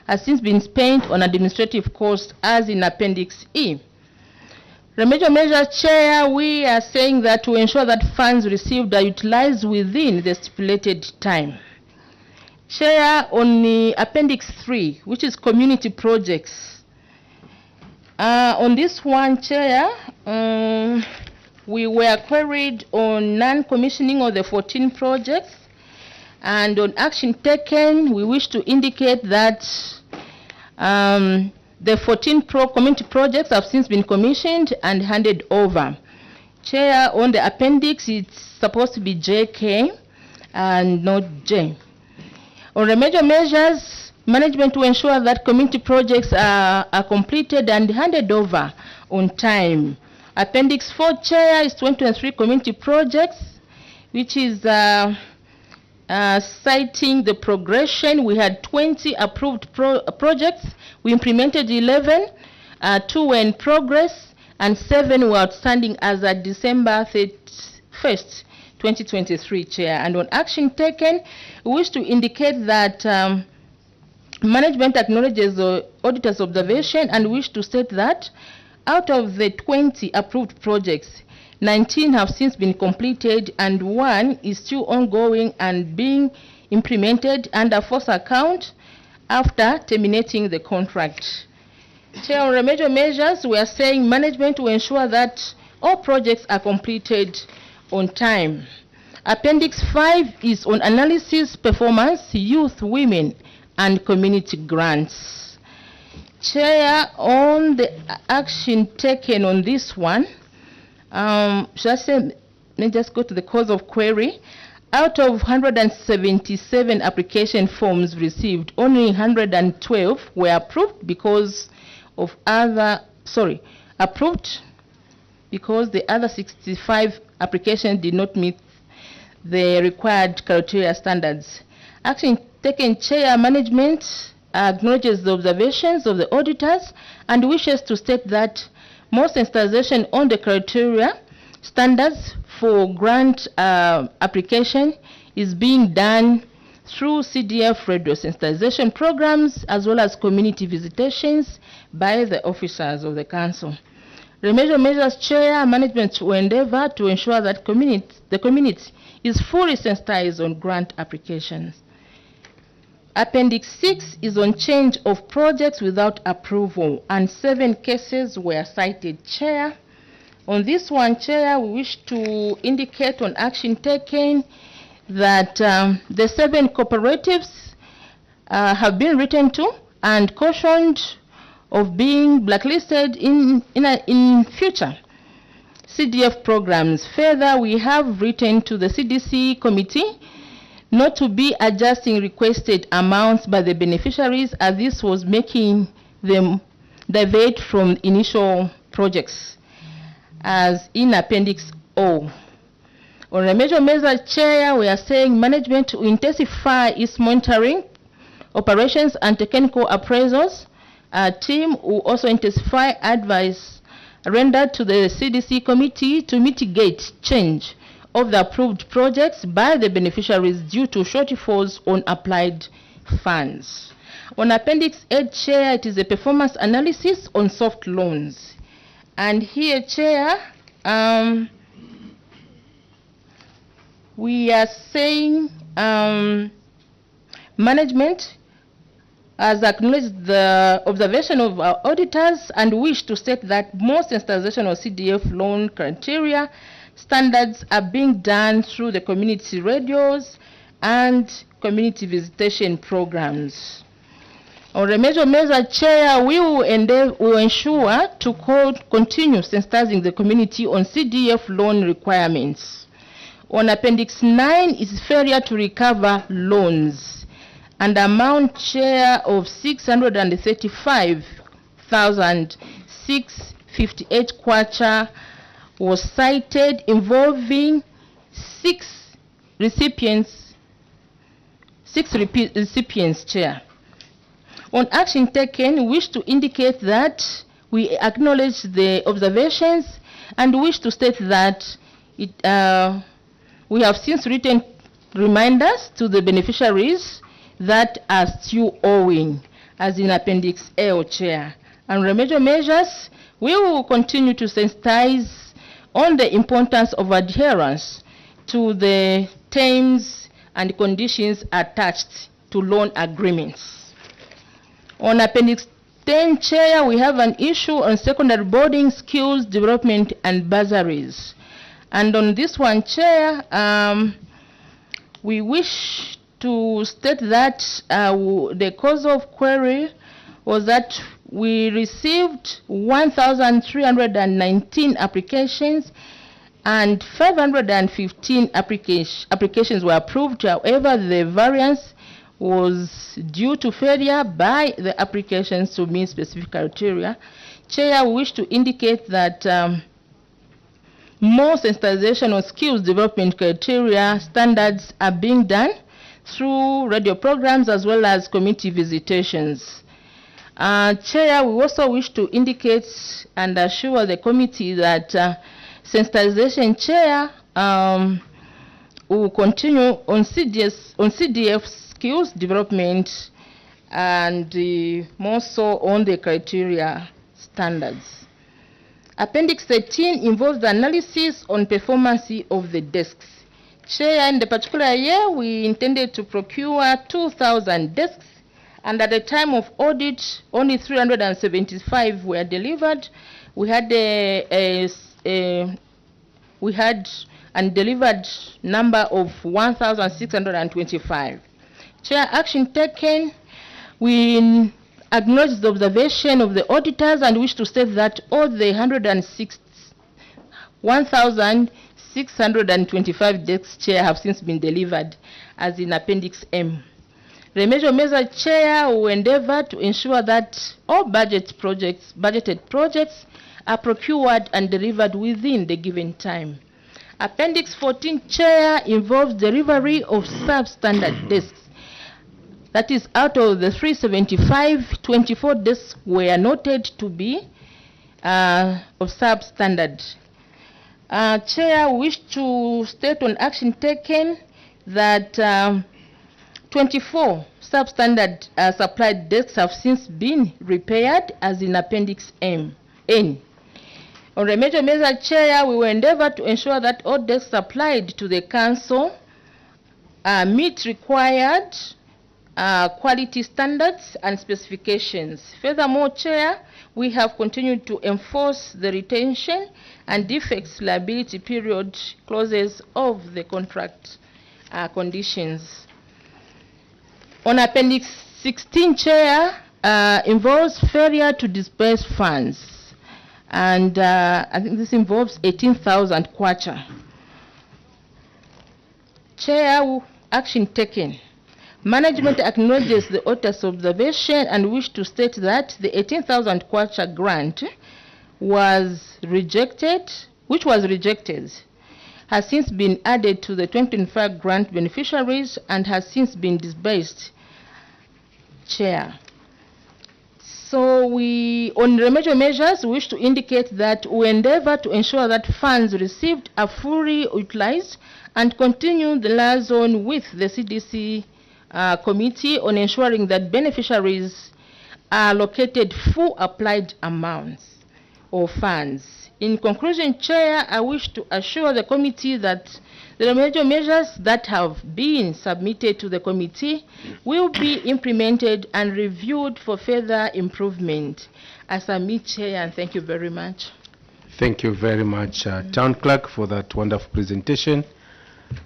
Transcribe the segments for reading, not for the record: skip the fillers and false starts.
has since been spent on administrative costs as in Appendix E. Remedial measures, Chair, we are saying that to ensure that funds received are utilized within the stipulated time. Chair, on the Appendix 3, which is community projects, on this one, Chair, we were queried on non-commissioning of the 14 projects, and on action taken, we wish to indicate that the 14 community projects have since been commissioned and handed over. Chair, on the appendix, it's supposed to be JK and not J. On remedial measures, management to ensure that community projects are completed and handed over on time. Appendix 4, Chair, is 2023 community projects, which is citing the progression. We had 20 approved projects. We implemented 11, 2 were in progress, and 7 were outstanding as at December 31st, 2023, Chair. And on action taken, we wish to indicate that management acknowledges the auditor's observation and wish to state that out of the 20 approved projects, 19 have since been completed and 1 is still ongoing and being implemented under force account after terminating the contract. Chair, on remedial measures, we are saying management to ensure that all projects are completed on time. Appendix 5 is on analysis, performance, youth, women, and community grants. Chair, on the action taken on this one, should I say, let me just go to the cause of query. Out of 177 application forms received, only 112 were approved because of approved because the other 65 applications did not meet the required criteria standards. Action taken, Chair, management acknowledges the observations of the auditors and wishes to state that more sensitization on the criteria standards for grant application is being done through CDF radio sensitization programs as well as community visitations by the officers of the council. Remedial measures, Chair, management will endeavor to ensure that the community is fully sensitized on grant applications. Appendix 6 is on change of projects without approval, and 7 cases were cited, Chair. On this one, Chair, we wish to indicate on action taken that the 7 cooperatives have been written to and cautioned of being blacklisted in future CDF programs. Further, we have written to the CDC committee not to be adjusting requested amounts by the beneficiaries, as this was making them divert from initial projects, as in Appendix O. On remedial measures, Chair, we are saying management to intensify its monitoring operations and technical appraisals. Our team will also intensify advice rendered to the CDC committee to mitigate change of the approved projects by the beneficiaries due to shortfalls on applied funds. On Appendix 8, Chair, it is a performance analysis on soft loans. And here, Chair, we are saying management has acknowledged the observation of our auditors and wish to state that more sensitization of CDF loan criteria standards are being done through the community radios and community visitation programs. On remedial measure, Chair, we will ensure to continue sensitizing the community on CDF loan requirements. On Appendix 9 is failure to recover loans, and amount, Chair, of 635,658 kwacha was cited, involving 6 recipients, Chair. On action taken, we wish to indicate that we acknowledge the observations and wish to state that we have since written reminders to the beneficiaries that are still owing, as in Appendix L, Chair. And remedial measures, we will continue to sensitize on the importance of adherence to the terms and conditions attached to loan agreements. On Appendix 10, Chair, we have an issue on secondary boarding, skills development, and bursaries. And on this one, Chair, we wish to state that the cause of query was that we received 1,319 applications and 515 applications were approved. However, the variance was due to failure by the applications to meet specific criteria. Chair, we wish to indicate that more sensitization on skills development criteria standards are being done through radio programs as well as community visitations. Chair, we also wish to indicate and assure the committee that sensitization, Chair, will continue on CDF skills development and more so on the criteria standards. Appendix 13 involves the analysis on performance of the desks. Chair, in the particular year, we intended to procure 2,000 desks, and at the time of audit, only 375 were delivered. We had undelivered number of 1,625. Chair, action taken. We acknowledge the observation of the auditors and wish to state that all the 1,625 desks, Chair, have since been delivered as in Appendix M. Remedial measure, Chair, will endeavor to ensure that all budgeted projects are procured and delivered within the given time. Appendix 14, Chair, involves delivery of substandard desks. That is, out of the 375, 24 desks were noted to be of substandard. Chair, wish to state on action taken that 24 substandard supplied desks have since been repaired as in Appendix N. On remedial measure, Chair, we will endeavor to ensure that all desks supplied to the Council meet required quality standards and specifications. Furthermore, Chair, we have continued to enforce the retention and defects liability period clauses of the contract conditions. On Appendix 16, Chair, involves failure to disburse funds. And I think this involves 18,000 kwacha. Chair, action taken. Management acknowledges the author's observation and wish to state that the 18,000 kwacha grant was rejected, has since been added to the 2025 grant beneficiaries and has since been disbursed, Chair. So on remedial measures, we wish to indicate that we endeavor to ensure that funds received are fully utilized and continue the liaison with the CDC committee on ensuring that beneficiaries are allocated full applied amounts of funds. In conclusion, Chair, I wish to assure the committee that the remedial measures that have been submitted to the committee will be implemented and reviewed for further improvement. I submit, Chair, and thank you very much. Thank you very much, Town Clerk, for that wonderful presentation.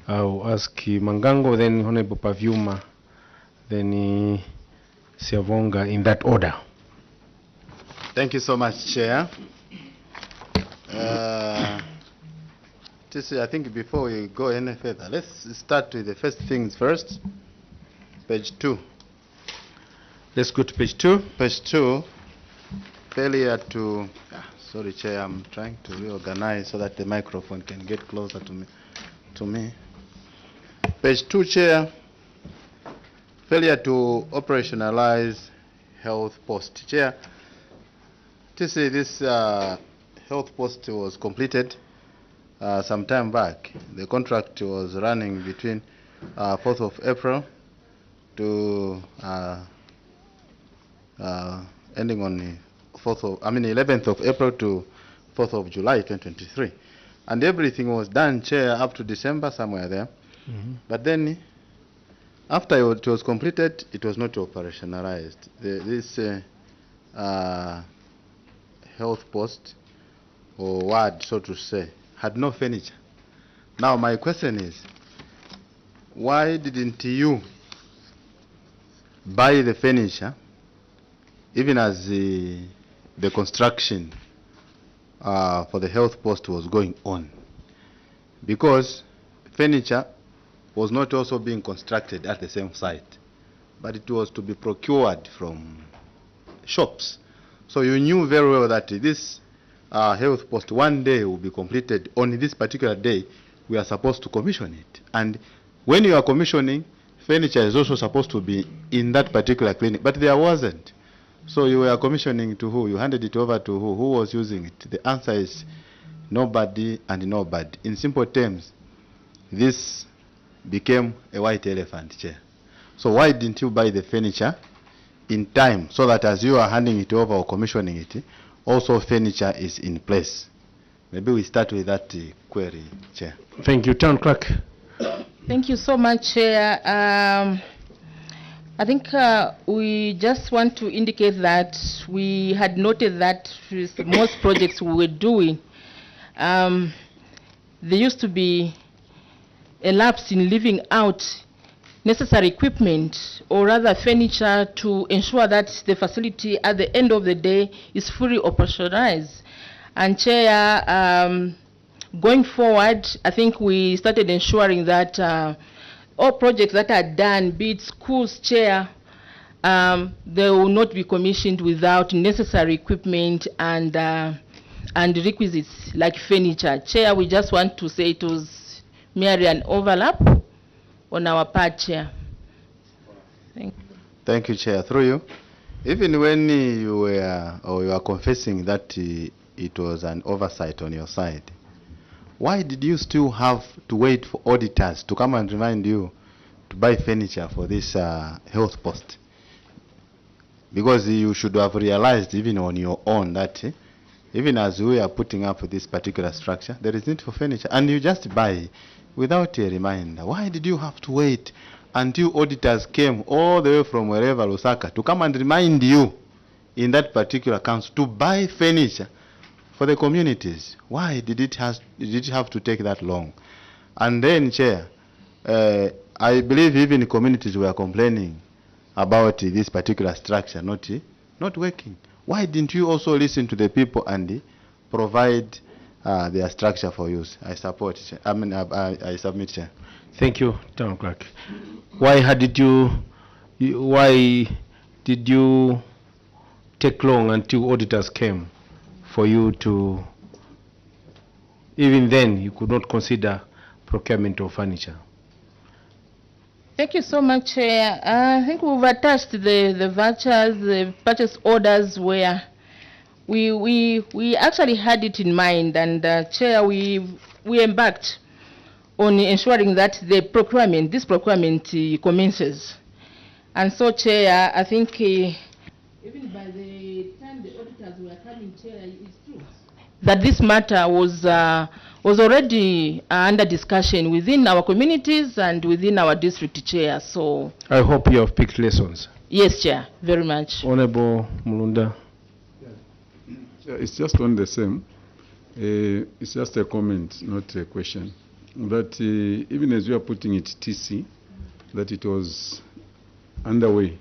I'll ask Mangango, then Honorable Pavyuma, then Siavonga, in that order. Thank you so much, Chair. I think before we go any further, let's start with the first things first. Page 2. Let's go to page 2. Page 2. Failure to... sorry, Chair, I'm trying to reorganize so that the microphone can get closer to me. Page 2, Chair. Failure to operationalize health post. Chair, this health post was completed some time back. The contract was running between 4th of April to ending on the 11th of April to 4th of July 2023. And everything was done, Chair, up to December, somewhere there. But then, after it was completed, it was not operationalized. This health post, or ward, so to say, had no furniture. Now, my question is, why didn't you buy the furniture, even as the construction for the health post was going on? Because furniture was not also being constructed at the same site, but it was to be procured from shops. So you knew very well that this health post one day will be completed. On this particular day, we are supposed to commission it. And when you are commissioning, furniture is also supposed to be in that particular clinic, but there wasn't. So you were commissioning to who? You handed it over to who? Who was using it? The answer is nobody and nobody. In simple terms, this became a white elephant, Chair. So why didn't you buy the furniture in time, so that as you are handing it over or commissioning it, also furniture is in place? Maybe we start with that query, Chair. Thank you. Town Clerk. Thank you so much, Chair. I think we just want to indicate that we had noted that with most projects we were doing, there used to be a lapse in leaving out necessary equipment, or rather furniture, to ensure that the facility at the end of the day is fully operationalized. And Chair, going forward, I think we started ensuring that all projects that are done, be it schools, Chair, they will not be commissioned without necessary equipment and requisites like furniture. Chair, we just want to say it was merely an overlap on our part, Chair. Thank you. Thank you, Chair. Through you, even when you were confessing that it was an oversight on your side, why did you still have to wait for auditors to come and remind you to buy furniture for this health post? Because you should have realized even on your own that even as we are putting up this particular structure, there is need for furniture, and you just buy without a reminder. Why did you have to wait until auditors came all the way from wherever, Lusaka, to come and remind you in that particular council to buy furniture for the communities? Why did it have to take that long? And then, Chair, I believe even communities were complaining about this particular structure not working. Why didn't you also listen to the people and provide their structure for use? I support, Chair. I submit, Chair. Thank you, Town Clerk. Why did you take long until auditors came for you to, even then, you could not consider procurement of furniture? Thank you so much, Chair. I think we've attached the vouchers, the purchase orders, where we actually had it in mind, and Chair, we embarked on ensuring that this procurement commences. And so, Chair, I think even by the time the auditors were coming, Chair, it's true that this matter was already under discussion within our communities and within our district, Chair. So I hope you have picked lessons. Yes, Chair, very much. Honorable Mulunda. Yeah, it's just on the same. It's just a comment, not a question. That even as we are putting it TC, that it was underway.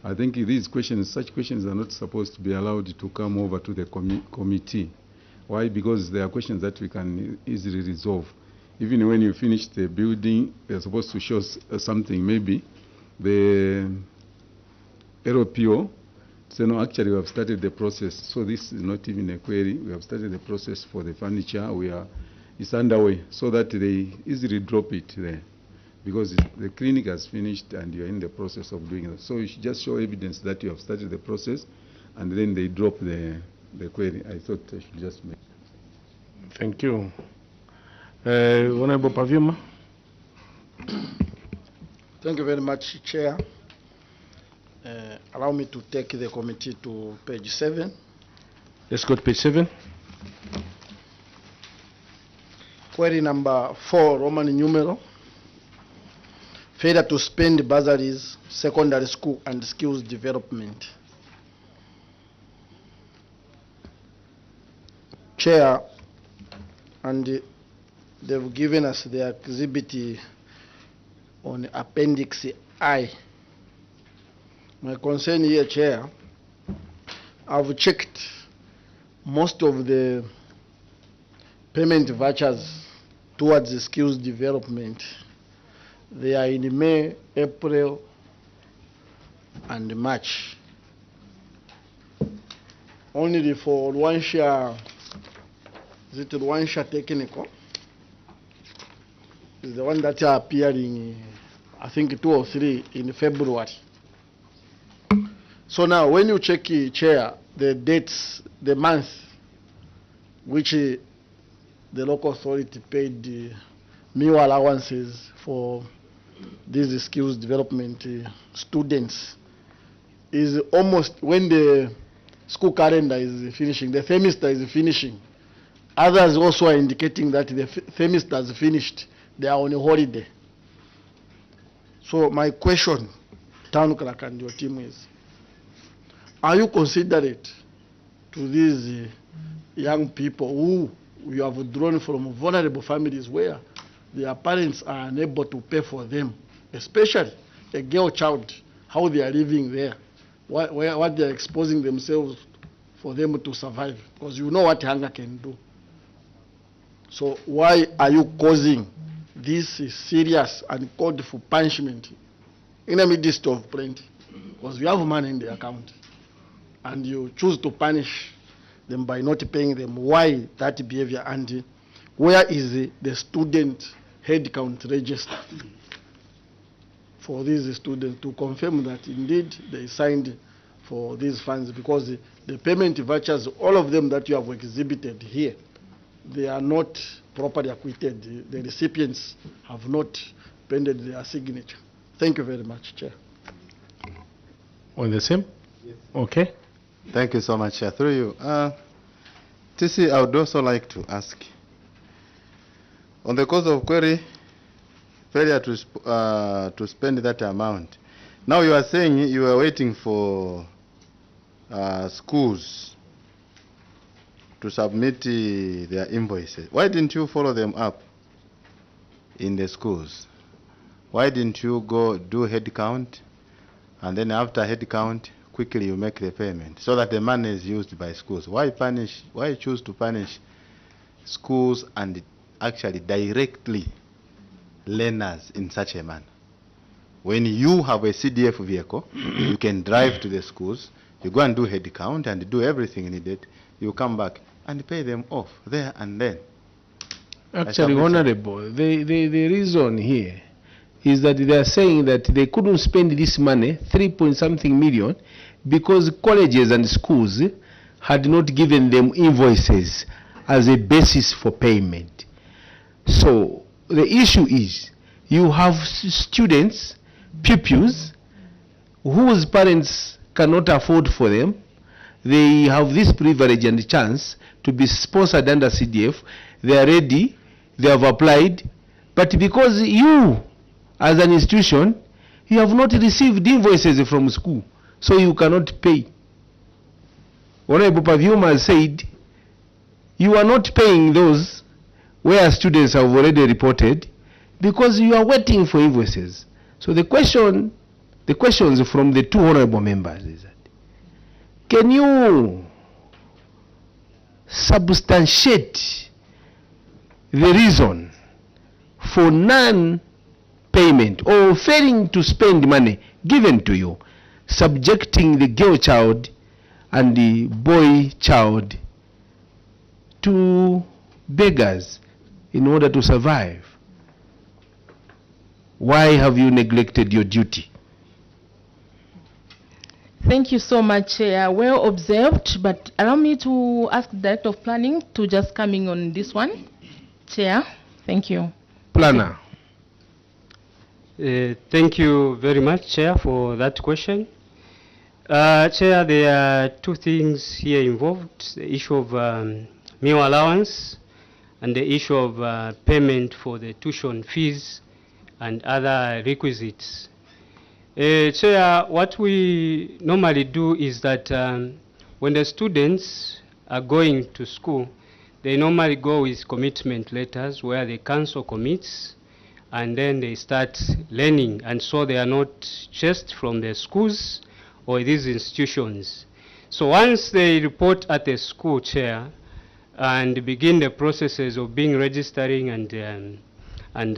I think these questions, such questions are not supposed to be allowed to come over to the committee. Why? Because there are questions that we can easily resolve. Even when you finish the building, they're supposed to show something. Maybe the LPO say, no, actually we have started the process. So this is not even a query. We have started the process for the furniture. It's underway, so that they easily drop it there. Because the clinic has finished and you're in the process of doing it. So you should just show evidence that you have started the process, and then they drop the query. I thought I should just make. Thank you. Honorable Pavyuma. Thank you very much, Chair. Allow me to take the committee to page 7. Let's go to page 7. Query number 4, Roman numeral. Failure to spend bursaries, secondary school and skills development. Chair, and they've given us the exhibit on Appendix I. My concern here, Chair, I've checked most of the payment vouchers towards the skills development. They are in May, April, and March. Only for Rwansha, is it Rwansha Technical? Is the one that are appearing, I think 2 or 3 in February. So now, when you check, Chair, the dates, the month which the local authority paid meal allowances for these skills development students is almost when the school calendar is finishing, the semester is finishing. Others also are indicating that the semester is finished, they are on a holiday. So my question, Town Clerk and your team, is, are you considerate to these young people who you have drawn from vulnerable families where their parents are unable to pay for them, especially a girl child, how they are living there, what they are exposing themselves for them to survive, because you know what hunger can do. So why are you causing this serious and called for punishment in the midst of plenty? Because we have money in the account, and you choose to punish them by not paying them. Why that behavior? And where is the student head count register for these students to confirm that indeed they signed for these funds? Because the payment vouchers, all of them that you have exhibited here, they are not properly acquitted. The recipients have not pended their signature. Thank you very much, Chair. On the same? Yes. Okay. Thank you so much, Chair. Through you. TC, I would also like to ask, on the cause of query, failure to spend that amount. Now you are saying you are waiting for schools to submit their invoices. Why didn't you follow them up in the schools? Why didn't you go do head count, and then after head count, quickly you make the payment so that the money is used by schools? Why choose to punish schools and actually directly learners in such a manner? When you have a CDF vehicle, you can drive to the schools, you go and do head count and do everything needed, you come back and pay them off there and then. Actually, Honorable, the reason here is that they are saying that they couldn't spend this money, 3-point-something million, because colleges and schools had not given them invoices as a basis for payment. So the issue is, you have students, pupils, whose parents cannot afford for them. They have this privilege and chance to be sponsored under CDF. They are ready, they have applied, but because you, as an institution, you have not received invoices from school, so you cannot pay. Honorable Paviuma has said, you are not paying those where students have already reported because you are waiting for invoices. So the questions from the two honorable members is that, can you substantiate the reason for non-payment or failing to spend money given to you, subjecting the girl child and the boy child to beggars in order to survive? Why have you neglected your duty? Thank you so much, Chair. Well observed, but allow me to ask the Director of Planning to just come in on this one. Chair, thank you. Planner. Thank you very much, Chair, for that question. Chair, there are two things here involved, the issue of meal allowance and the issue of payment for the tuition fees and other requisites. Chair, what we normally do is that when the students are going to school, they normally go with commitment letters where the council commits and then they start learning, and so they are not chased from the schools or these institutions. So once they report at the school, Chair, and begin the processes of being registering and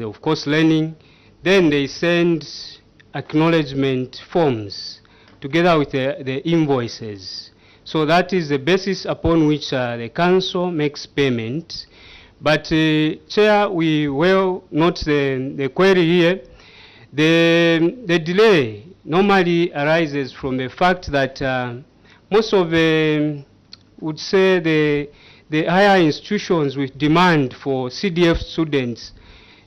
of course learning, then they send acknowledgement forms together with the invoices. So that is the basis upon which the council makes payment. But Chair, we will note the query here. The delay normally arises from the fact that most of the, would say the higher institutions with demand for CDF students,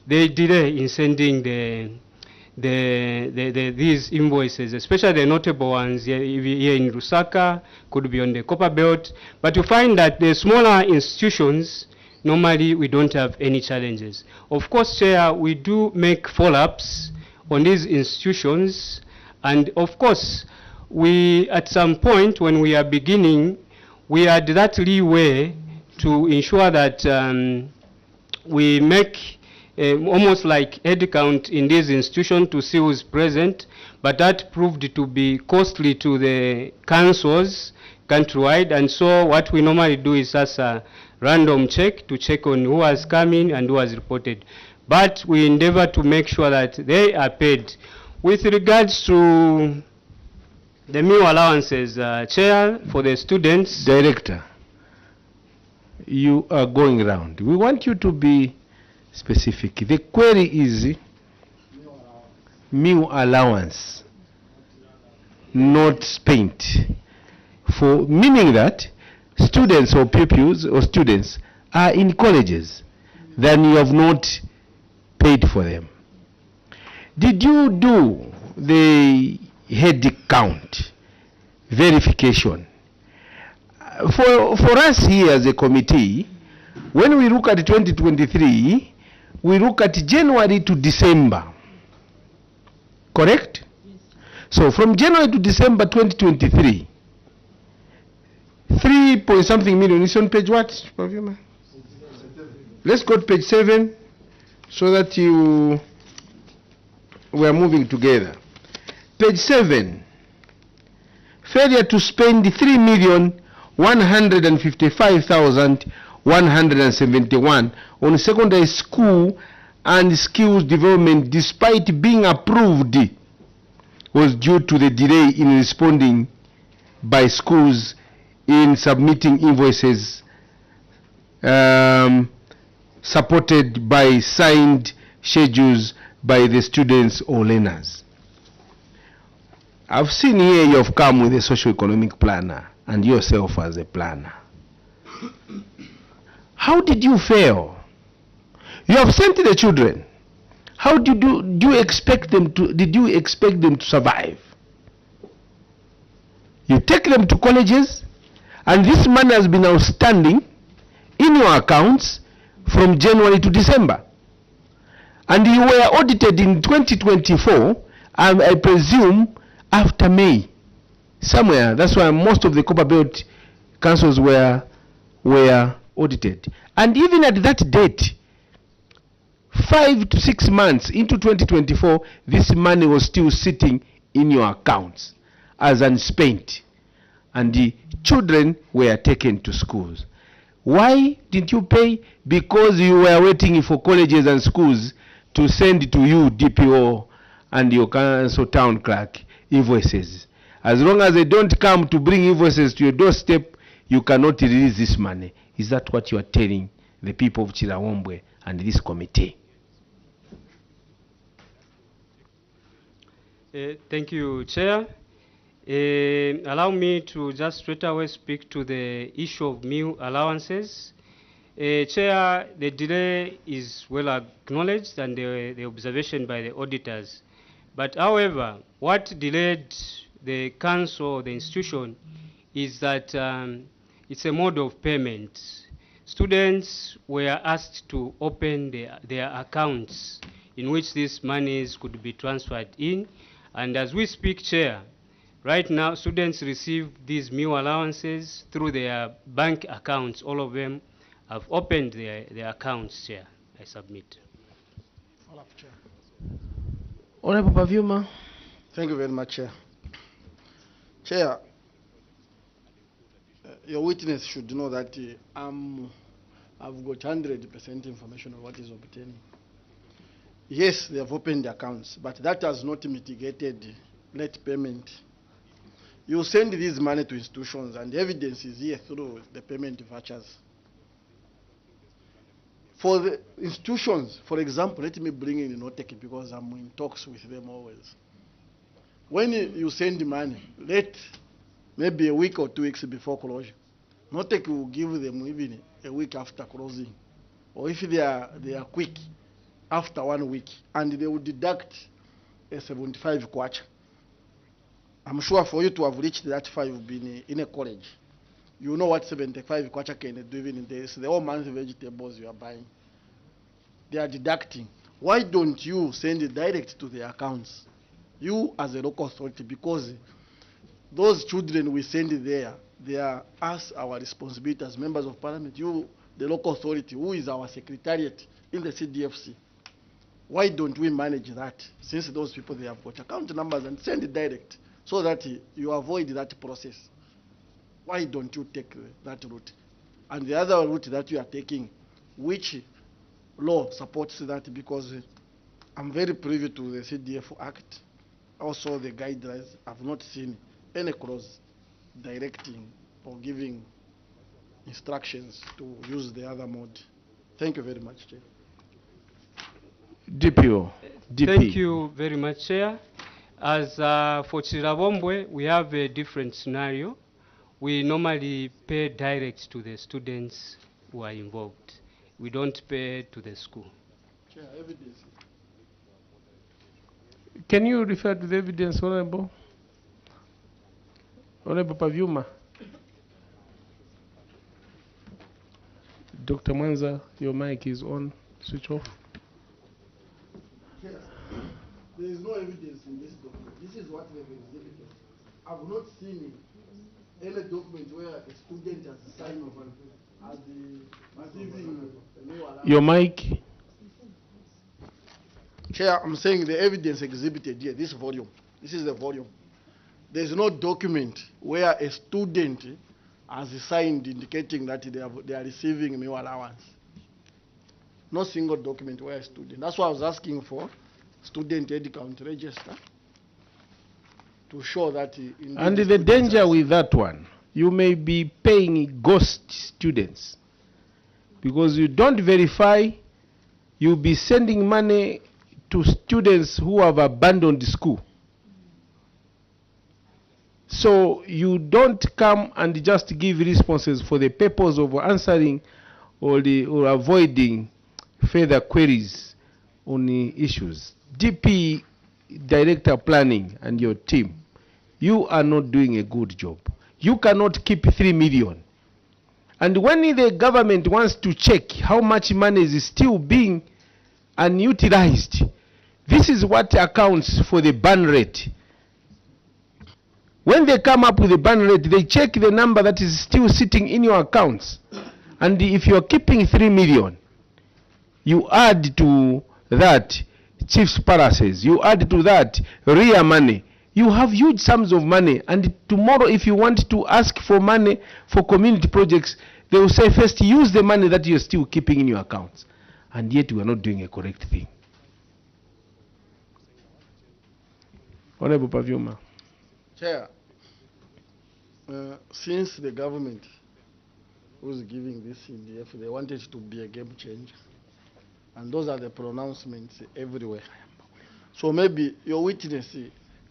they delay in sending these invoices, especially the notable ones here in Lusaka, could be on the Copper Belt. But you find that the smaller institutions, normally we don't have any challenges. Of course, Chair, we do make follow-ups on these institutions, and of course, we, at some point when we are beginning, we had that leeway to ensure that we make almost like head count in this institution to see who is present, but that proved to be costly to the councils countrywide, and so what we normally do is as a random check to check on who has come in and who has reported. But we endeavor to make sure that they are paid. With regards to the meal allowances, Chair, for the students. Director, you are going around. We want you to be specific. The query is meal allowance, not spent. For meaning that students or pupils or students are in colleges, then you have not paid for them. Did you do the head count verification? For us here as a committee, when we look at 2023, we look at January to December. Correct? So from January to December 2023, 3 point something million is on page what? Let's go to page 7 so that we are moving together. Page 7, failure to spend 3,155,171 on secondary school and skills development despite being approved was due to the delay in responding by schools in submitting invoices supported by signed schedules by the students or learners. I've seen here you have come with a socio-economic planner and yourself as a planner. How did you fail? You have sent the children. How did you expect them to, did you expect them to survive? You take them to colleges, and this money has been outstanding in your accounts from January to December. And you were audited in 2024, and I presume after May, somewhere. That's why most of the Copper Belt councils were audited. And even at that date, 5 to 6 months into 2024, this money was still sitting in your accounts as unspent, and the children were taken to schools. Why did you pay? Because you were waiting for colleges and schools to send to you DPO and your council town clerk invoices. As long as they don't come to bring invoices to your doorstep, you cannot release this money. Is that what you are telling the people of Chililabombwe and this committee? Thank you, Chair. Allow me to just straight away speak to the issue of meal allowances. Chair, the delay is well acknowledged and the observation by the auditors. But however, what delayed the council or the institution is that it's a mode of payment. Students were asked to open their accounts in which these monies could be transferred in. And as we speak, Chair, right now students receive these meal allowances through their bank accounts. All of them have opened their accounts, Chair. I submit. Chair. Honorable Pavyuma. Thank you very much, Chair. Chair, your witness should know that I've got 100% information on what is obtaining. Yes, they have opened accounts, but that has not mitigated late payment. You send this money to institutions, and the evidence is here through the payment vouchers. For the institutions, for example, let me bring in Notec because I'm in talks with them always. When you send money, late, maybe a week or 2 weeks before closure, Notec will give them even a week after closing. Or if they are quick, after 1 week, and they will deduct a 75 kwacha. I'm sure for you to have reached that 5, you've been in a college. You know what 75 kwacha can do even in this. The whole month vegetables you are buying. They are deducting. Why don't you send it direct to the accounts? You as a local authority, because those children we send there, they are us, our responsibility as members of parliament. You, the local authority, who is our secretariat in the CDFC. Why don't we manage that, since those people, they have got account numbers, and send it direct so that you avoid that process? Why don't you take that route? And the other route that you are taking, which law supports that? Because I'm very privy to the CDF Act, also the guidelines. I've not seen any clause directing or giving instructions to use the other mode. Thank you very much, Chair. DPO. DP. Thank you very much, Chair. As for Chililabombwe, we have a different scenario. We normally pay direct to the students who are involved. We don't pay to the school. Chair, evidence. Can you refer to the evidence, Honorable? Honorable Pavyuma. Dr. Mwanza, your mic is on. Switch off. Chair, there is no evidence in this document. This is what we have exhibited. I've not seen any document where a student has signed off as receiving a new allowance. Your mic. Chair, I'm saying the evidence exhibited here, this volume. This is the volume. There is no document where a student has signed indicating that they are receiving a meal allowance. No single document where a student. That's why I was asking for student head count register to show that. And the danger with that one, you may be paying ghost students because you don't verify. You'll be sending money to students who have abandoned school. So you don't come and just give responses for the purpose of answering or avoiding further queries on the issues. DP Director Planning and your team, you are not doing a good job. You cannot keep 3 million. And when the government wants to check how much money is still being unutilized, this is what accounts for the burn rate. When they come up with the burn rate, they check the number that is still sitting in your accounts. And if you're keeping 3 million, you add to that chief's palaces, you add to that real money, you have huge sums of money. And tomorrow, if you want to ask for money for community projects, they will say first use the money that you're still keeping in your accounts. And yet we are not doing a correct thing. Honorable Pavyuma. Chair, since the government was giving this CDF, they wanted to be a game changer. And those are the pronouncements everywhere. So maybe your witness,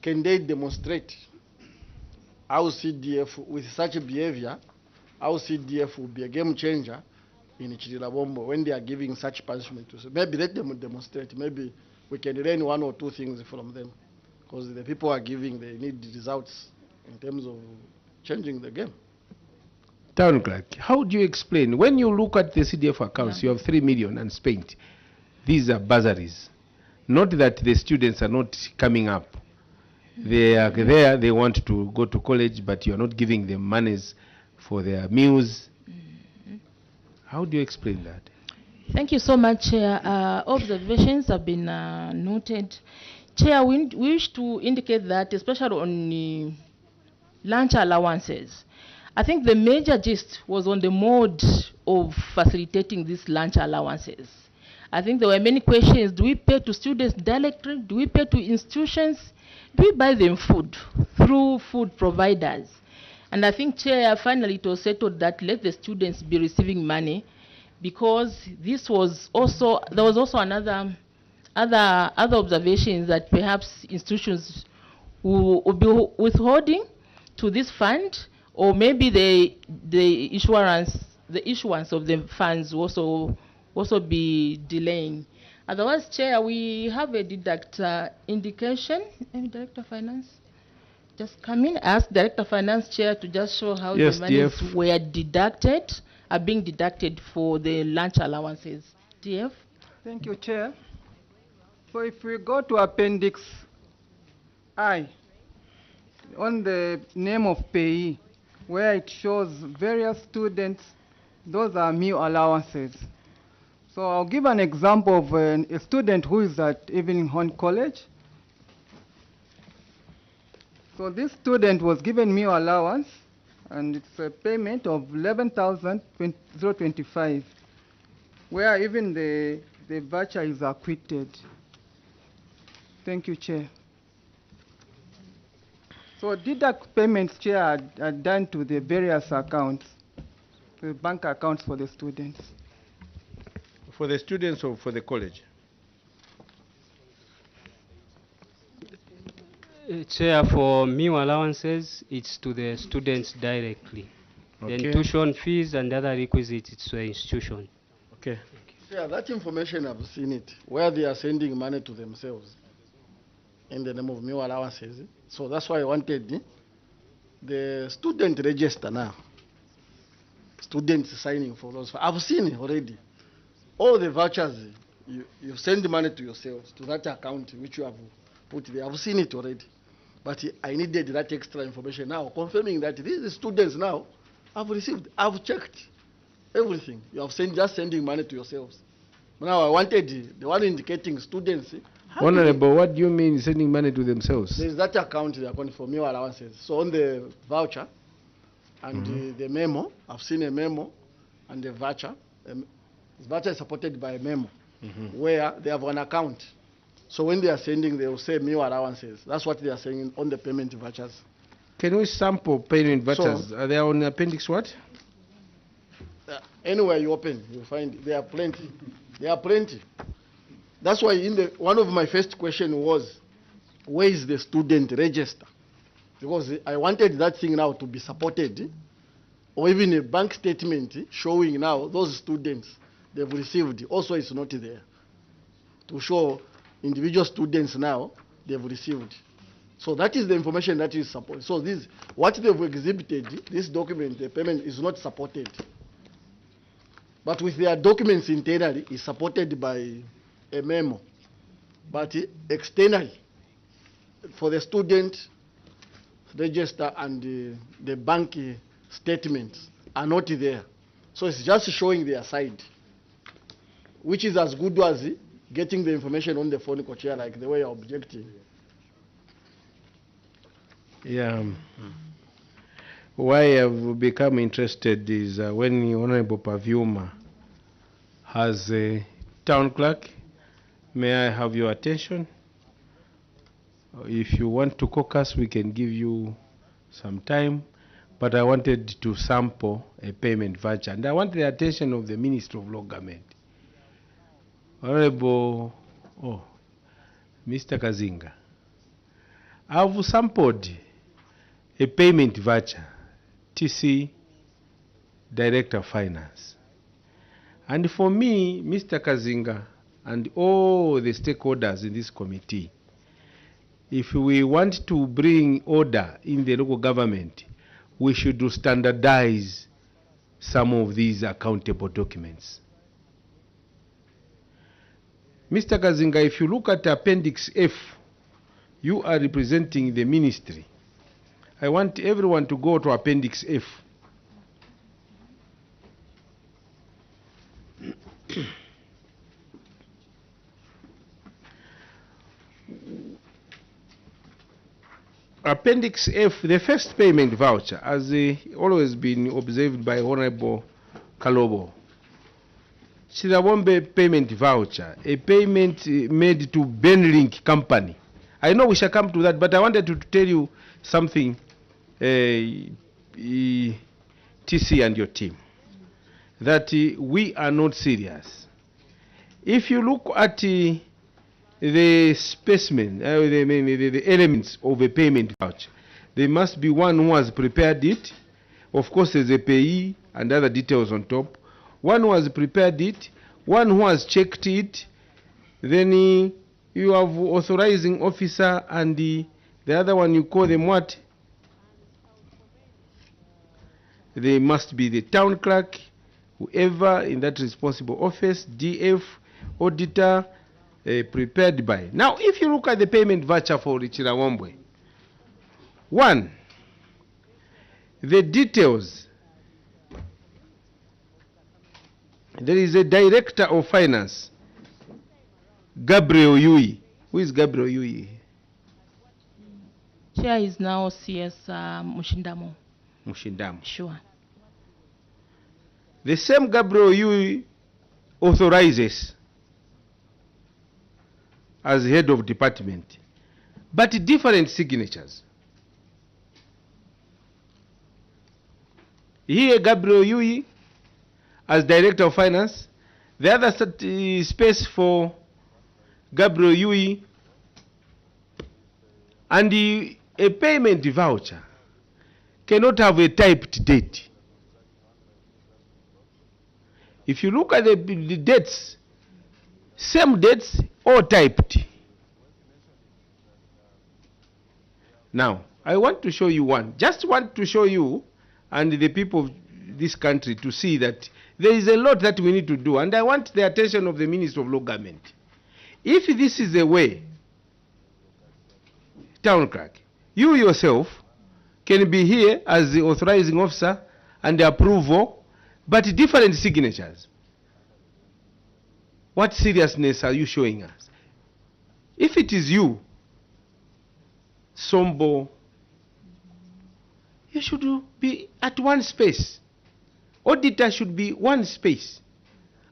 can they demonstrate how CDF, with such a behavior, how CDF will be a game changer in Chililabombwe when they are giving such punishment? Maybe let them demonstrate. Maybe we can learn 1 or 2 things from them. because the people are giving, they need results in terms of changing the game. Town clerk, how do you explain, when you look at the CDF accounts, you have 3 million unspent. These are bursaries. Not that the students are not coming up. They are there, they want to go to college, but you are not giving them monies for their meals. How do you explain that? Thank you so much, Chair. Observations have been noted. Chair, we wish to indicate that, especially on lunch allowances, I think the major gist was on the mode of facilitating these lunch allowances. I think there were many questions. Do we pay to students directly? Do we pay to institutions? Do we buy them food through food providers? And I think, Chair, finally it was settled that let the students be receiving money, because this was also, there was also other observations that perhaps institutions will be withholding to this fund, or maybe the issuance of the funds will also be delaying. Otherwise, Chair, we have a indication. Director of Finance, just come in. Ask Director of Finance, Chair, to just show how Yes, the monies DF. are being deducted for the lunch allowances. DF? Thank you, Chair. So if we go to Appendix I, on the name of payee, where it shows various students, those are meal allowances. So I'll give an example of a student who is at Evening Horn College. So this student was given meal allowance, and it's a payment of 11,025, where even the voucher is acquitted. Thank you, Chair. So deduct payments, Chair, are done to the various accounts, the bank accounts for the students. For the students or for the college? Chair, for meal allowances, it's to the students directly. Okay. Then tuition fees and other requisites, it's to the institution. Okay. Yeah, that information, I've seen it, where they are sending money to themselves in the name of meal allowances. So that's why I wanted the student register now. Students signing for those. I've seen it already. All the vouchers, you send the money to yourselves, to that account which you have put there. I've seen it already. But I needed that extra information now, confirming that these students now have received, I've checked everything. You have just sending money to yourselves. Now I wanted the one indicating students. Honorable, what do you mean sending money to themselves? There is that account they are going for meal allowances. So on the voucher and the memo, I've seen a memo and the voucher. The voucher is supported by a memo where they have an account. So when they are sending, they will say meal allowances. That's what they are saying on the payment vouchers. Can we sample payment vouchers? Are they on appendix what? Anywhere you open, you find there are plenty. There are plenty. That's why one of my first question was, where is the student register? Because I wanted that thing now to be supported, or even a bank statement showing now those students they've received. Also, it's not there to show individual students now they've received. So that is the information that is supported. So this, what they've exhibited, this document, the payment is not supported. But with their documents internally, is supported by a memo. But externally, for the student register and the bank statements are not there. So it's just showing their side, which is as good as getting the information on the phone, co-chair, like the way you're objecting. Yeah. Why I've become interested is when the Honorable Pavyuma has a town clerk. May I have your attention? If you want to caucus, we can give you some time. But I wanted to sample a payment voucher. And I want the attention of the Minister of Law Government. Honorable, Mr. Kazinga, I've sampled a payment voucher, TC Director of Finance. And for me, Mr. Kazinga, and all the stakeholders in this committee, if we want to bring order in the local government, we should standardize some of these accountable documents. Mr. Kazinga, if you look at Appendix F, you are representing the ministry. I want everyone to go to Appendix F. Appendix F, the first payment voucher, has always been observed by Honorable Kalobo. Chililabombwe payment voucher, a payment made to Benlink Company. I know we shall come to that, but I wanted to tell you something, TC and your team, that we are not serious. If you look at the specimen, the elements of a payment voucher, there must be one who has prepared it. Of course, there's a payee and other details on top. One who has prepared it, one who has checked it, then you have authorizing officer, and the other one, you call them what? They must be the town clerk, whoever in that responsible office, DF, auditor, prepared by. Now, if you look at the payment voucher for Chililabombwe, one, the details. There is a director of finance, Gabriel Yui. Who is Gabriel Yui? Chair is now CS Mushindamo. Mushindamo. Sure. The same Gabriel Yui authorizes as head of department, but different signatures. Here, Gabriel Yui as director of finance, the other space for Gabriel Yui, and a payment voucher cannot have a typed date. If you look at the dates, same dates or typed. Now, I want to show you one. Just want to show you and the people of this country to see that there is a lot that we need to do, and I want the attention of the Minister of Local Government. If this is the way, town clerk, you yourself can be here as the authorizing officer and the approval, but different signatures. What seriousness are you showing us? If it is you, Sombo, you should be at one space. Auditor should be one space.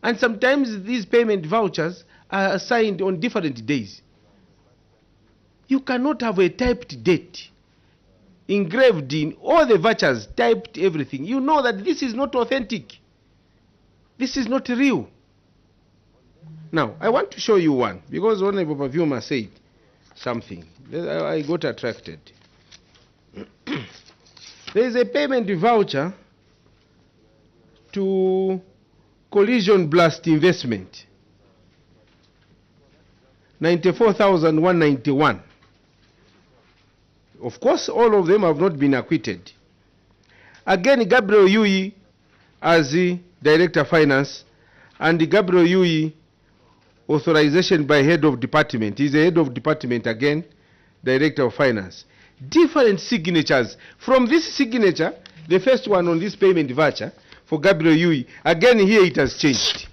And sometimes these payment vouchers are assigned on different days. You cannot have a typed date engraved in all the vouchers, typed everything. You know that this is not authentic. This is not real. Now, I want to show you one, because Honorable Pavyuma said something. I got attracted. There is a payment voucher to collision blast investment, 94,191. Of course, all of them have not been acquitted. Again, Gabriel Yui as the Director of Finance, and Gabriel Yui authorization by head of department. He's a head of department again, Director of Finance. Different signatures. From this signature, the first one on this payment voucher for Gabriel Yui, again here it has changed.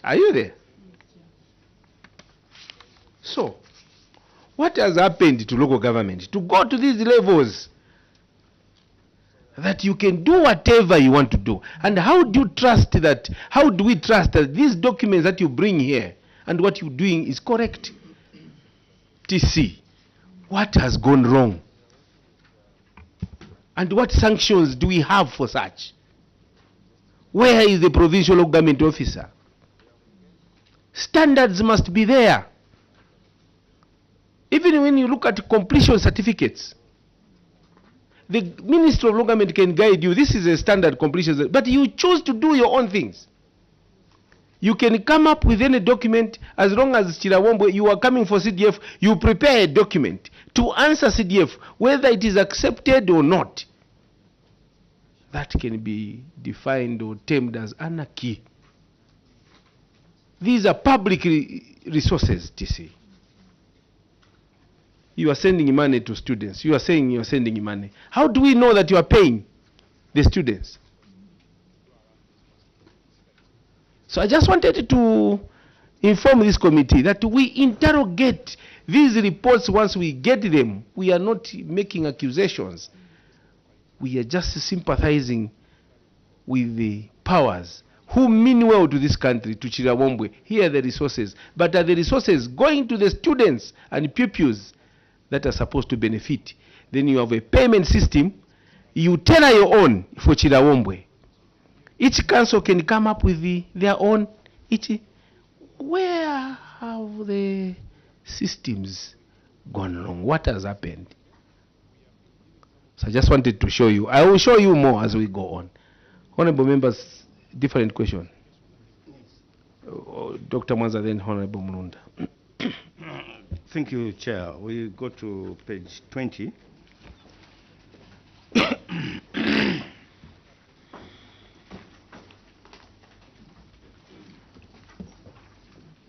Are you there? So, what has happened to local government to go to these levels that you can do whatever you want to do? And how do you trust that, how do we trust that these documents that you bring here and what you're doing is correct? TC, what has gone wrong? And what sanctions do we have for such? Where is the provincial government officer? Standards must be there. Even when you look at completion certificates, the Minister of Local Government can guide you. This is a standard completion, but you choose to do your own things. You can come up with any document as long as Chililabombwe, you are coming for CDF, you prepare a document to answer CDF, whether it is accepted or not. That can be defined or termed as anarchy. These are public resources, TC. You are sending money to students. You are saying you are sending money. How do we know that you are paying the students? So I just wanted to inform this committee that we interrogate these reports once we get them. We are not making accusations. We are just sympathizing with the powers who mean well to this country, to Chililabombwe. Here are the resources. But are the resources going to the students and pupils that are supposed to benefit? Then you have a payment system. You tailor your own for Chililabombwe. Each council can come up with their own. Where have the systems gone wrong? What has happened? So I just wanted to show you. I will show you more as we go on. Honorable members, different question. Dr. Mwanza, then Honorable Mrunda. Thank you, Chair. We go to page 20.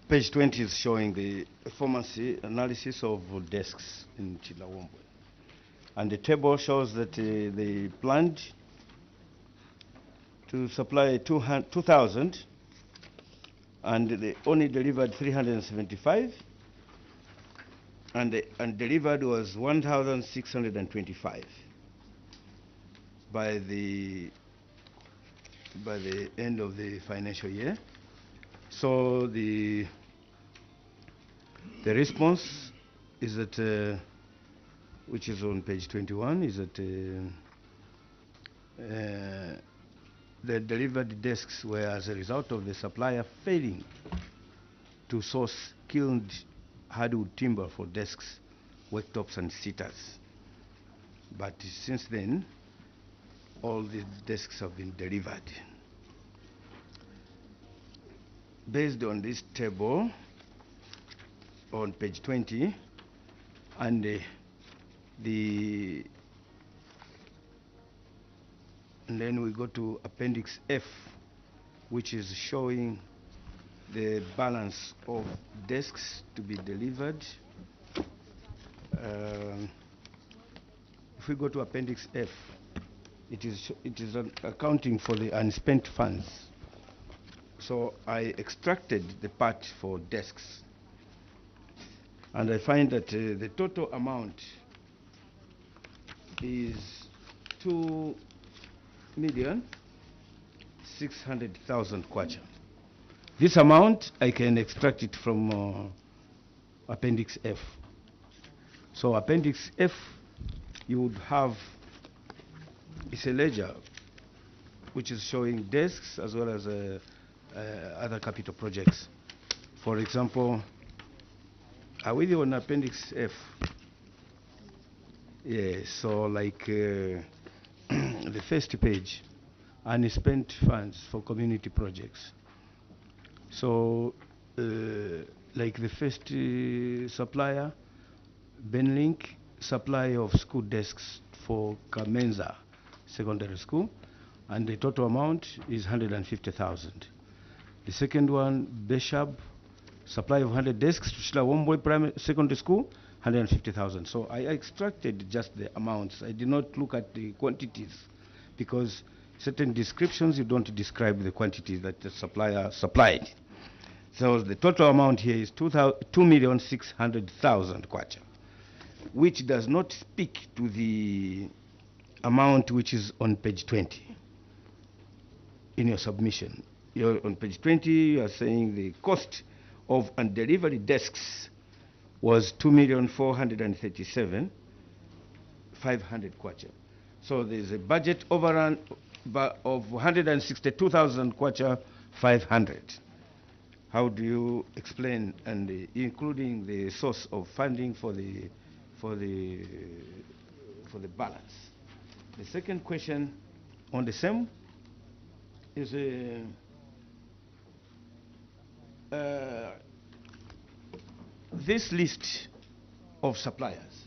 Page 20 is showing the performance analysis of desks in Chililabombwe. And the table shows that they planned to supply 2,000 and they only delivered 375 and delivered was 1,625 by the end of the financial year. So the response is that, which is on page 21, is that the delivered desks were as a result of the supplier failing to source kilned hardwood timber for desks, worktops, and sitters. But since then, all the desks have been delivered. Based on this table on page 20, and and then we go to Appendix F, which is showing the balance of desks to be delivered. If we go to Appendix F, it is accounting for the unspent funds. So I extracted the part for desks, and I find that the total amount is 2,600,000 kwacha. This amount I can extract it from Appendix F. So Appendix F, you would have, it's a ledger which is showing desks as well as other capital projects. For example, are we on Appendix F? Yeah, so like the first page, unspent funds for community projects. So like the first supplier, Benlink, supply of school desks for Kamenza Secondary School, and the total amount is 150,000. The second one, Beshab, supply of 100 desks to Chililabombwe Primary Secondary School, 150,000. So I extracted just the amounts. I did not look at the quantities, because certain descriptions you don't describe the quantities that the supplier supplied. So the total amount here is 2,600,000 kwacha, which does not speak to the amount which is on page 20 in your submission. On page 20, you are saying the cost of undelivered desks was 2,437,500 kwacha. So there's a budget overrun of 162,000 kwacha 500. How do you explain, and including the source of funding for the balance? The second question on the same is this list of suppliers,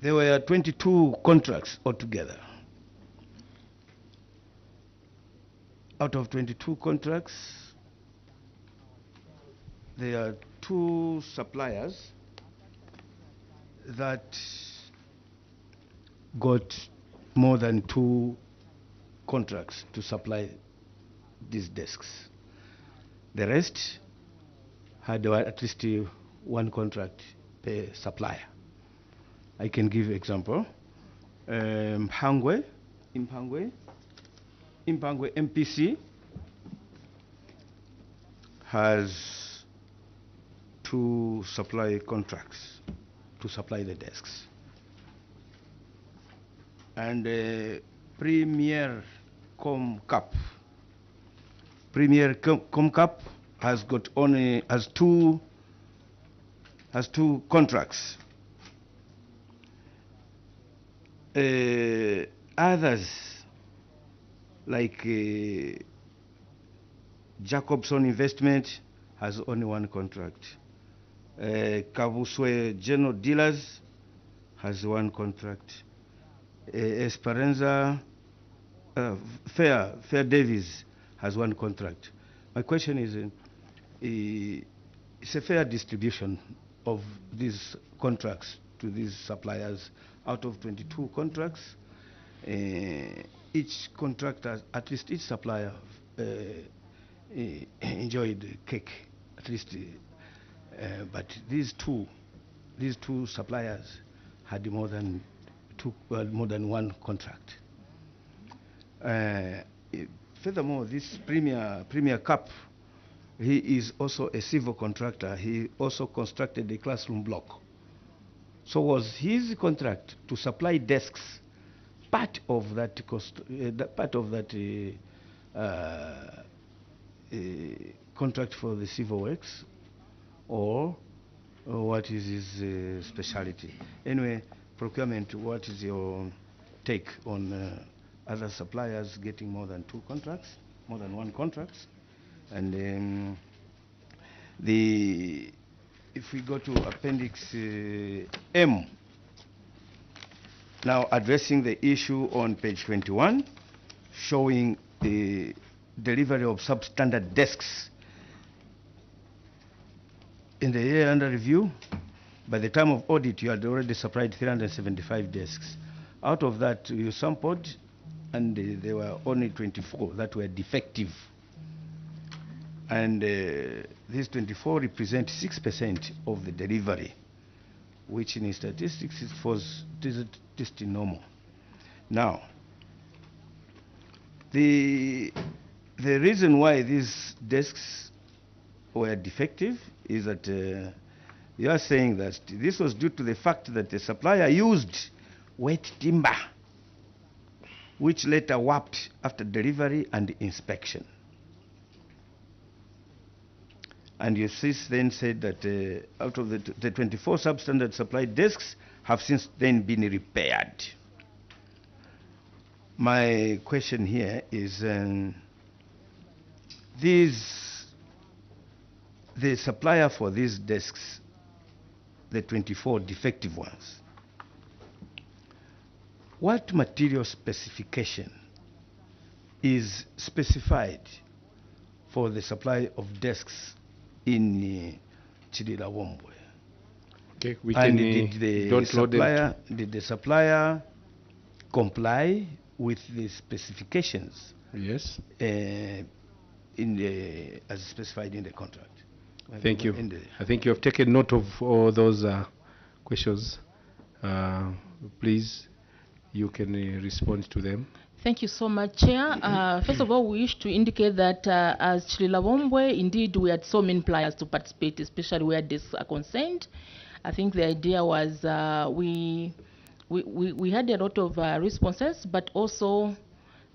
there were 22 contracts altogether. Out of 22 contracts, there are 2 suppliers that got more than 2 contracts to supply these desks. The rest had at least 1 contract per supplier. I can give example. Impangwe MPC has 2 supply contracts to supply the desks. And Premier Comcap has got only has two contracts. Others like Jacobson Investment has only 1 contract. Kabuswe General Dealers has 1 contract. Esperanza Fair Davis has 1 contract. My question is, it's a fair distribution of these contracts to these suppliers. Out of 22 contracts, each contractor, at least each supplier, enjoyed cake, at least. But these two suppliers had more than 1 contract. Furthermore, this Premier Cap, he is also a civil contractor. He also constructed a classroom block. So was his contract to supply desks part of that cost, contract for the civil works, or what is his specialty? Anyway, procurement, what is your take on other suppliers getting more than 2 contracts, more than 1 contract? And if we go to Appendix M, now addressing the issue on page 21, showing the delivery of substandard desks. In the year under review, by the time of audit, you had already supplied 375 desks. Out of that, you sampled, and there were only 24 that were defective. And these 24 represent 6% of the delivery, which in statistics is normal. Now, the reason why these desks were defective is that you are saying that this was due to the fact that the supplier used wet timber, which later warped after delivery and inspection. And you then said that out of the 24 substandard supplied desks have since then been repaired. My question here is, the supplier for these desks, the 24 defective ones, what material specification is specified for the supply of desks in Chililabombwe? Okay, we And can did the supplier comply with the specifications? Yes. As specified in the contract? Thank you. I think you have taken note of all those questions. Please, you can respond to them. Thank you so much, Chair. First of all, we wish to indicate that as Chililabombwe, indeed, we had so many players to participate, especially where desks are concerned. I think the idea was we had a lot of responses, but also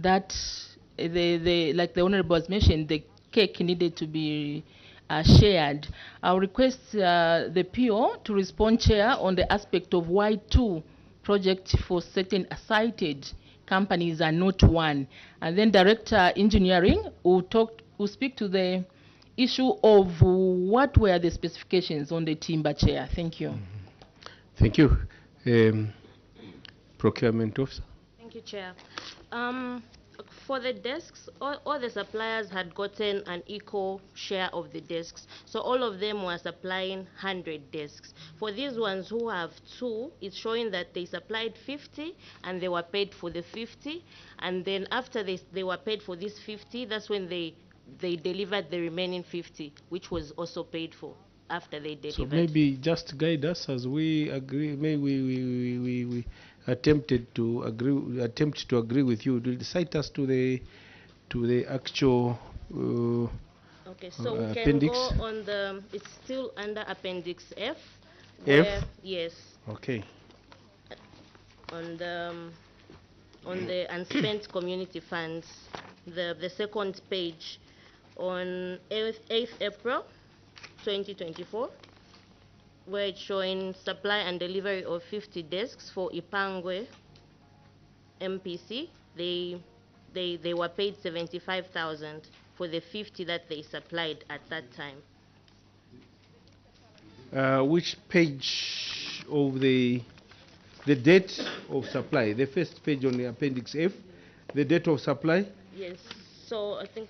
that like the Honorable has mentioned, the cake needed to be shared. I'll request the PO to respond, Chair, on the aspect of why 2 projects for certain cited companies are not 1. And then Director Engineering will speak to the issue of what were the specifications on the timber, Chair. Thank you. Thank you. Procurement officer. Thank you, Chair. For the desks, all the suppliers had gotten an equal share of the desks. So all of them were supplying 100 desks. For these ones who have 2, it's showing that they supplied 50 and they were paid for the 50. And then after they were paid for this 50, that's when they delivered the remaining 50, which was also paid for after they delivered. So maybe just guide us as we agree. Maybe we attempt to agree with you. Will cite us to the actual okay, so we can appendix. go on the. It's still under Appendix F. F. Yes. Okay. On the unspent community funds, the second page, on 8th April 2024, where it's showing supply and delivery of 50 desks for Ipangwe MPC. They were paid 75,000 for the 50 that they supplied at that time. Which page of the date of supply? The first page on the Appendix F, the date of supply? Yes. So I think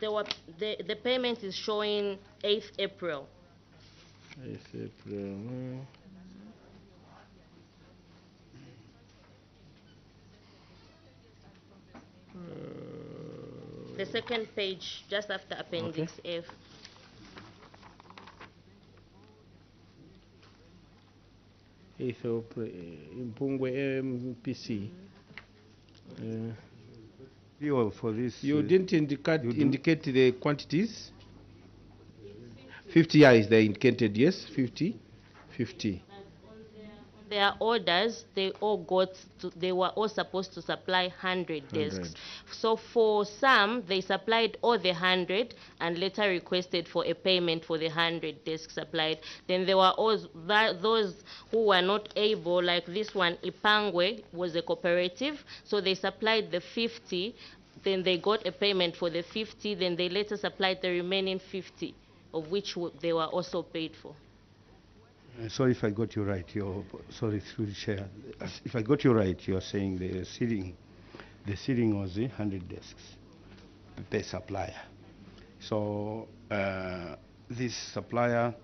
the payment is showing 8th April. 8th April. The second page, just after Appendix F. Mpungwe MPC. For this, you didn't indicate the quantities. 50 is they indicated, yes, 50. Their orders, they were all supposed to supply 100 desks. So for some, they supplied all the 100 and later requested for a payment for the 100 desks supplied. Then there were those who were not able, like this one, Ipangwe was a cooperative, so they supplied the 50, then they got a payment for the 50, then they later supplied the remaining 50, of which they were also paid for. So if I got you right, sorry, through the chair. If I got you right, you're saying the ceiling was 100 desks per supplier. So this supplier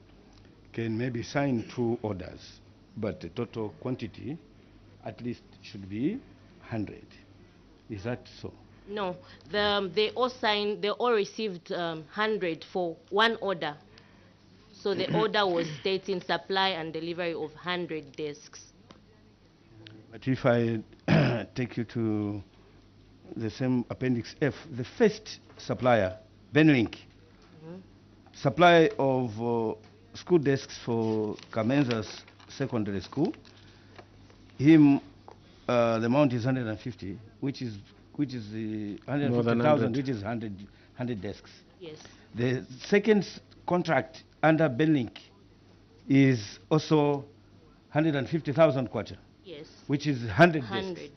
can maybe sign 2 orders, but the total quantity at least should be 100. Is that so? No, they all received 100 for one order. So the order was stating supply and delivery of 100 desks. But if I take you to the same Appendix F, the first supplier, Benlink, supply of school desks for Kamenza's secondary school, the amount is 150, which is the 150,000, which is 100 desks. Yes. The second contract under Benlink is also 150,000 kwacha. Yes. Which is 100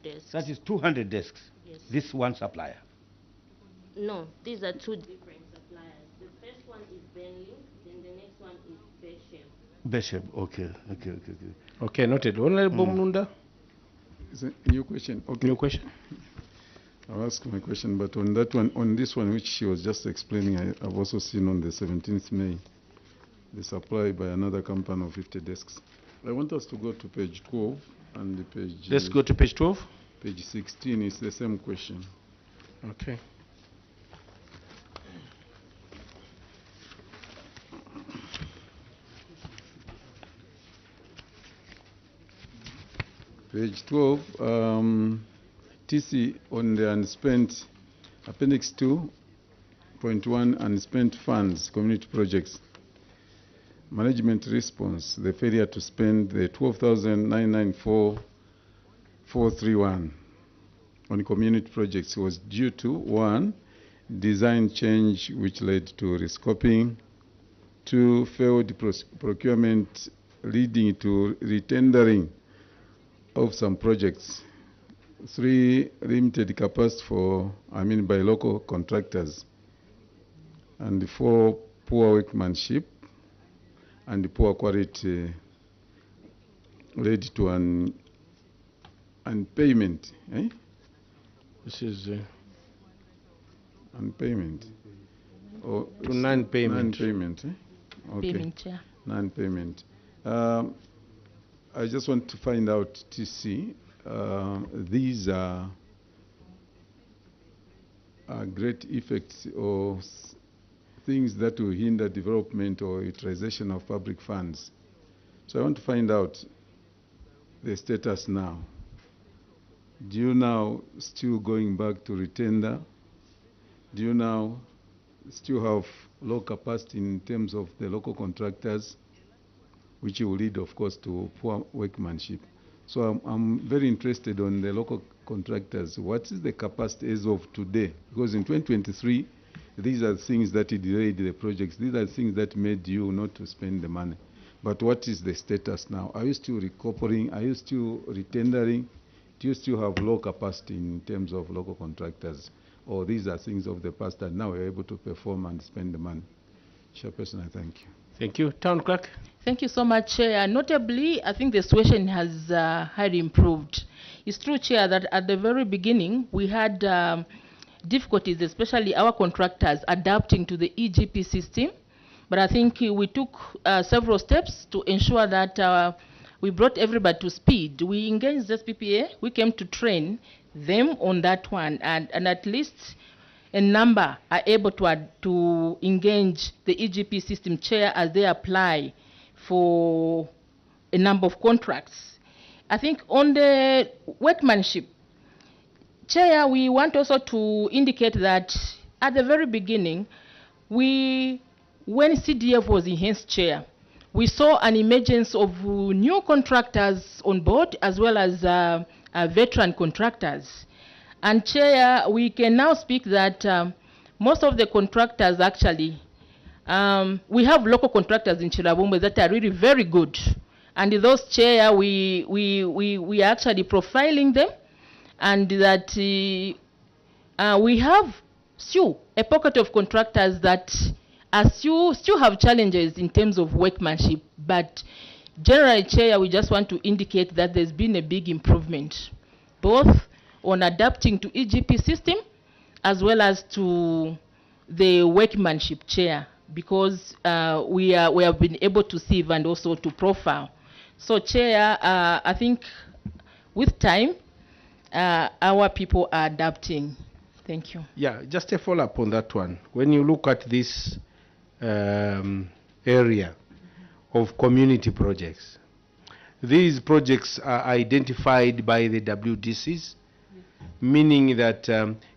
desks. That is 200 desks. Yes. This one supplier. No, these are 2 different suppliers. The first one is Benlink, then the next one is Besheb. Besheb, okay. Okay, noted. Honorable Mnunda. Is it a new question? Okay. New question. I'll ask my question, but on that one, on this one which she was just explaining, I've also seen on the 17th May, the supply by another company of 50 desks. I want us to go to page 12 and the page... Let's go to page 12. Page 16 is the same question. Okay. Page 12, TC on the unspent, Appendix 2.1, unspent funds, community projects. Management response, the failure to spend the 12,994,431 on community projects was due to 1, design change which led to rescoping, 2, failed procurement leading to retendering of some projects, 3, limited capacity by local contractors, and 4, poor workmanship and poor quality led to an unpayment. This is unpayment. Or to non-payment. Non-payment. Okay. Payment, Chair. Non-payment. I just want to find out, TC, these are great effects or things that will hinder development or utilization of public funds. So I want to find out the status now. Do you now still going back to retender? Do you now still have low capacity in terms of the local contractors, which will lead, of course, to poor workmanship? So I'm very interested on the local contractors. What is the capacity as of today? Because in 2023, these are things that delayed the projects. These are things that made you not to spend the money. But what is the status now? Are you still recovering? Are you still retendering? Do you still have low capacity in terms of local contractors? Or these are things of the past that now we're able to perform and spend the money? Chairperson, I thank you. Thank you. Town Clerk. Thank you so much, Chair. Notably, I think the situation has highly improved. It's true, Chair, that at the very beginning, we had difficulties, especially our contractors, adapting to the EGP system. But I think we took several steps to ensure that we brought everybody to speed. We engaged this PPA. We came to train them on that one, and at least a number are able to engage the EGP system, Chair, as they apply for a number of contracts. I think on the workmanship, Chair, we want also to indicate that at the very beginning, when CDF was enhanced, Chair, we saw an emergence of new contractors on board as well as veteran contractors. And Chair, we can now speak that most of the contractors actually, we have local contractors in Chililabombwe that are really very good. And those, Chair, we are actually profiling them, and that we have still a pocket of contractors that still have challenges in terms of workmanship. But generally, Chair, we just want to indicate that there's been a big improvement, both on adapting to EGP system as well as to the workmanship, Chair, because we have been able to sieve and also to profile. So, Chair, I think with time, our people are adapting. Thank you. Yeah, just a follow-up on that one. When you look at this area of community projects, these projects are identified by the WDCs, meaning that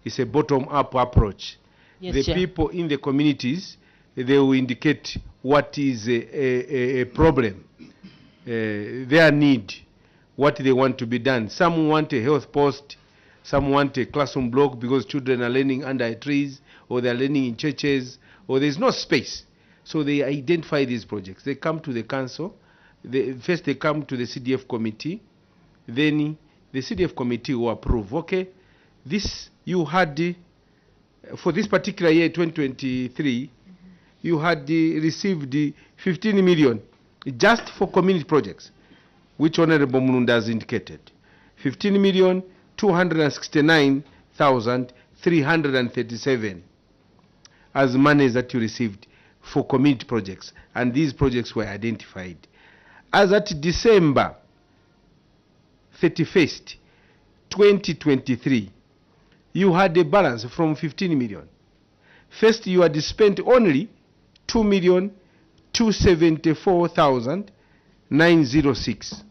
it's a bottom-up approach. Yes, the Chair. people in the communities, they will indicate what is a problem, their need, what they want to be done. Some want a health post, some want a classroom block because children are learning under trees, or they're learning in churches, or there's no space. So they identify these projects. They come to the council. First they come to the CDF committee. Then the CDF committee will approve. Okay, this you had, for this particular year, 2023, you had received 15 million just for community projects, which Honorable Mulunda has indicated. 15,269,337 as monies that you received for community projects, and these projects were identified. As at December 31st, 2023, you had a balance from 15 million. First, you had spent only 2,274,906.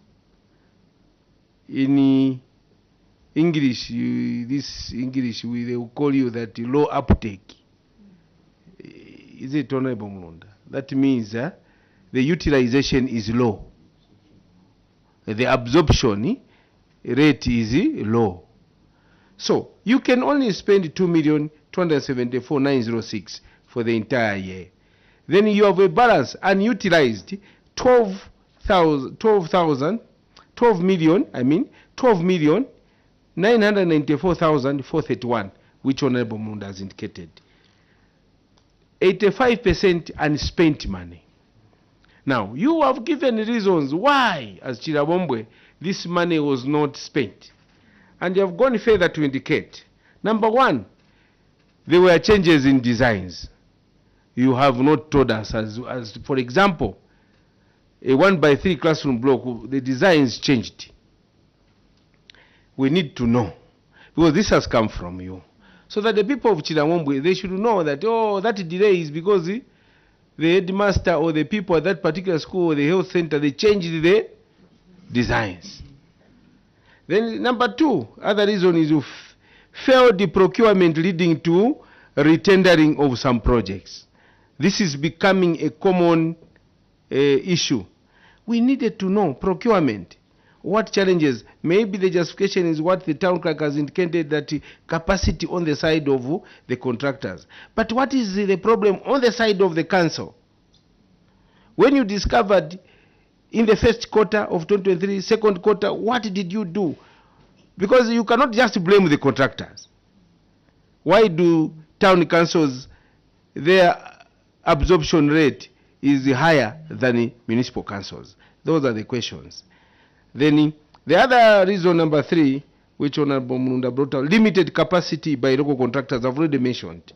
In English, this English, they will call you that low uptake. Is it, Honorable Mulunda? That means the utilization is low. The absorption rate is low. So you can only spend 2,274,906 for the entire year. Then you have a balance unutilized 12,994,431, which Honorable Mulunda has indicated. 85% unspent money. Now, you have given reasons why, as Chililabombwe, this money was not spent. And you have gone further to indicate, number one, there were changes in designs. You have not told us, as for example, a 1x3 classroom block, the designs changed. We need to know, because this has come from you. So that the people of Chililabombwe, they should know that, oh, that delay is because the headmaster or the people at that particular school or the health center, they changed the designs. Then number two, other reason is you failed the procurement leading to retendering of some projects. This is becoming a common issue. We needed to know procurement. What challenges? Maybe the justification is what the town clerk has indicated, that capacity on the side of the contractors. But what is the problem on the side of the council? When you discovered in the first quarter of 2023, second quarter, what did you do? Because you cannot just blame the contractors. Why do town councils, their absorption rate is higher than municipal councils? Those are the questions. Then the other reason, number three, which Honorable Mulunda brought out, limited capacity by local contractors, I've already mentioned.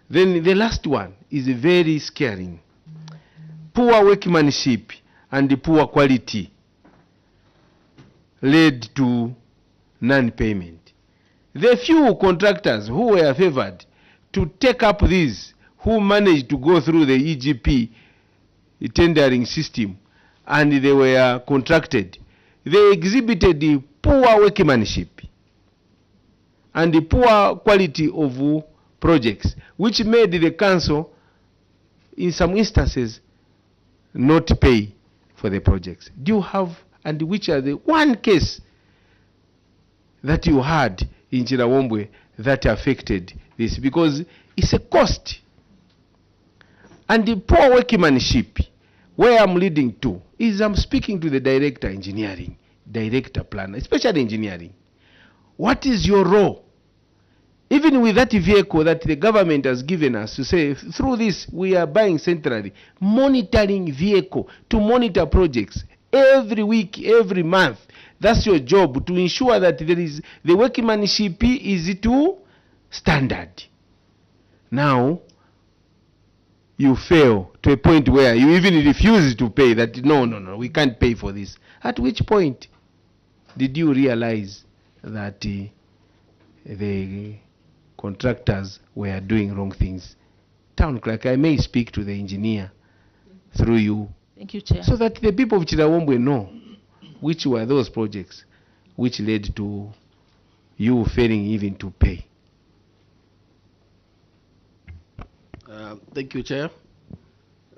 Then the last one is very scaring. Poor workmanship and the poor quality led to non-payment. The few contractors who were favored to take up these, who managed to go through the EGP tendering system, and they were contracted, they exhibited the poor workmanship and the poor quality of projects, which made the council, in some instances, not pay for the projects. Do you have, and which are the one case that you had in Chililabombwe that affected this? Because it's a cost. And the poor workmanship, where I'm leading to, is I'm speaking to the director engineering, director planner, especially engineering. What is your role? Even with that vehicle that the government has given us to say, through this we are buying centrally, monitoring vehicle to monitor projects every week, every month. That's your job, to ensure that there is, the workmanship is to standard. Now, you fail to a point where you even refuse to pay, that no, we can't pay for this. At which point did you realize that the contractors were doing wrong things? Town clerk, I may speak to the engineer through you. Thank you, Chair. So that the people of Chililabombwe know which were those projects which led to you failing even to pay. Thank you, Chair.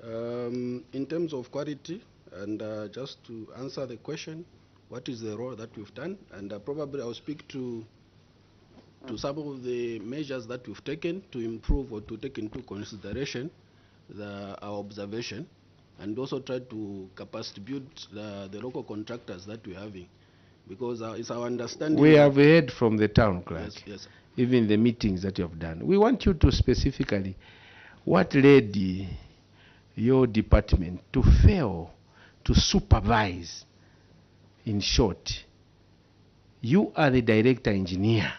In terms of quality, and just to answer the question, what is the role that we've done? And probably I'll speak to some of the measures that we've taken to improve or to take into consideration our observation, and also try to capacity build the local contractors that we're having. Because it's our understanding. We have heard from the town clerk, yes, even the meetings that you have done. We want you to specifically, what led your department to fail to supervise? In short, you are the director engineer.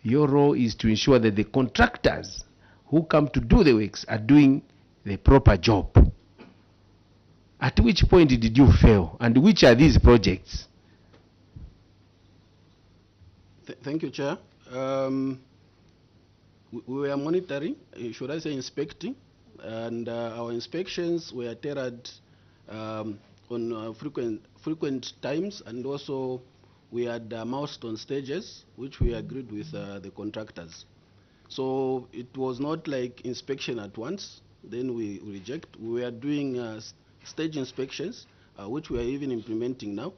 Your role is to ensure that the contractors who come to do the works are doing the proper job. At which point did you fail, and which are these projects? Thank you, Chair. We were monitoring, should I say inspecting, and our inspections were tailored on frequent times, and also we had milestone stages which we agreed with the contractors. So it was not like inspection at once, then we reject. We were doing stage inspections, which we are even implementing now.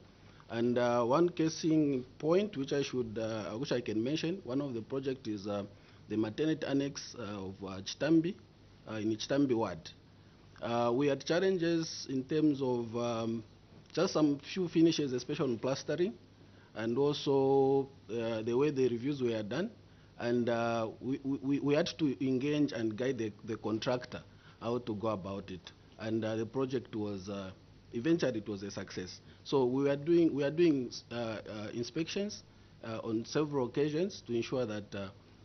And one casing point which I can mention, one of the project is the maternity annex of Chitambi, in Chitambi ward. We had challenges in terms of just some few finishes, especially on plastering, and also the way the reviews were done. And we had to engage and guide the contractor how to go about it. And the project was, eventually it was a success. So we are doing inspections on several occasions to ensure that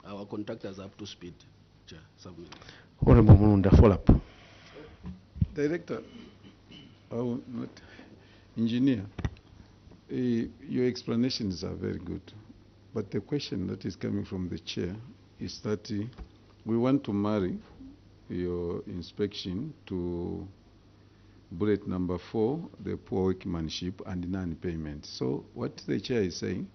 our contractors are up to speed. Chair, submit. Honorable Mulunda, follow up. Director, engineer, your explanations are very good. But the question that is coming from the chair is that we want to marry your inspection to bullet number 4, the poor workmanship and non-payment. So what the chair is saying,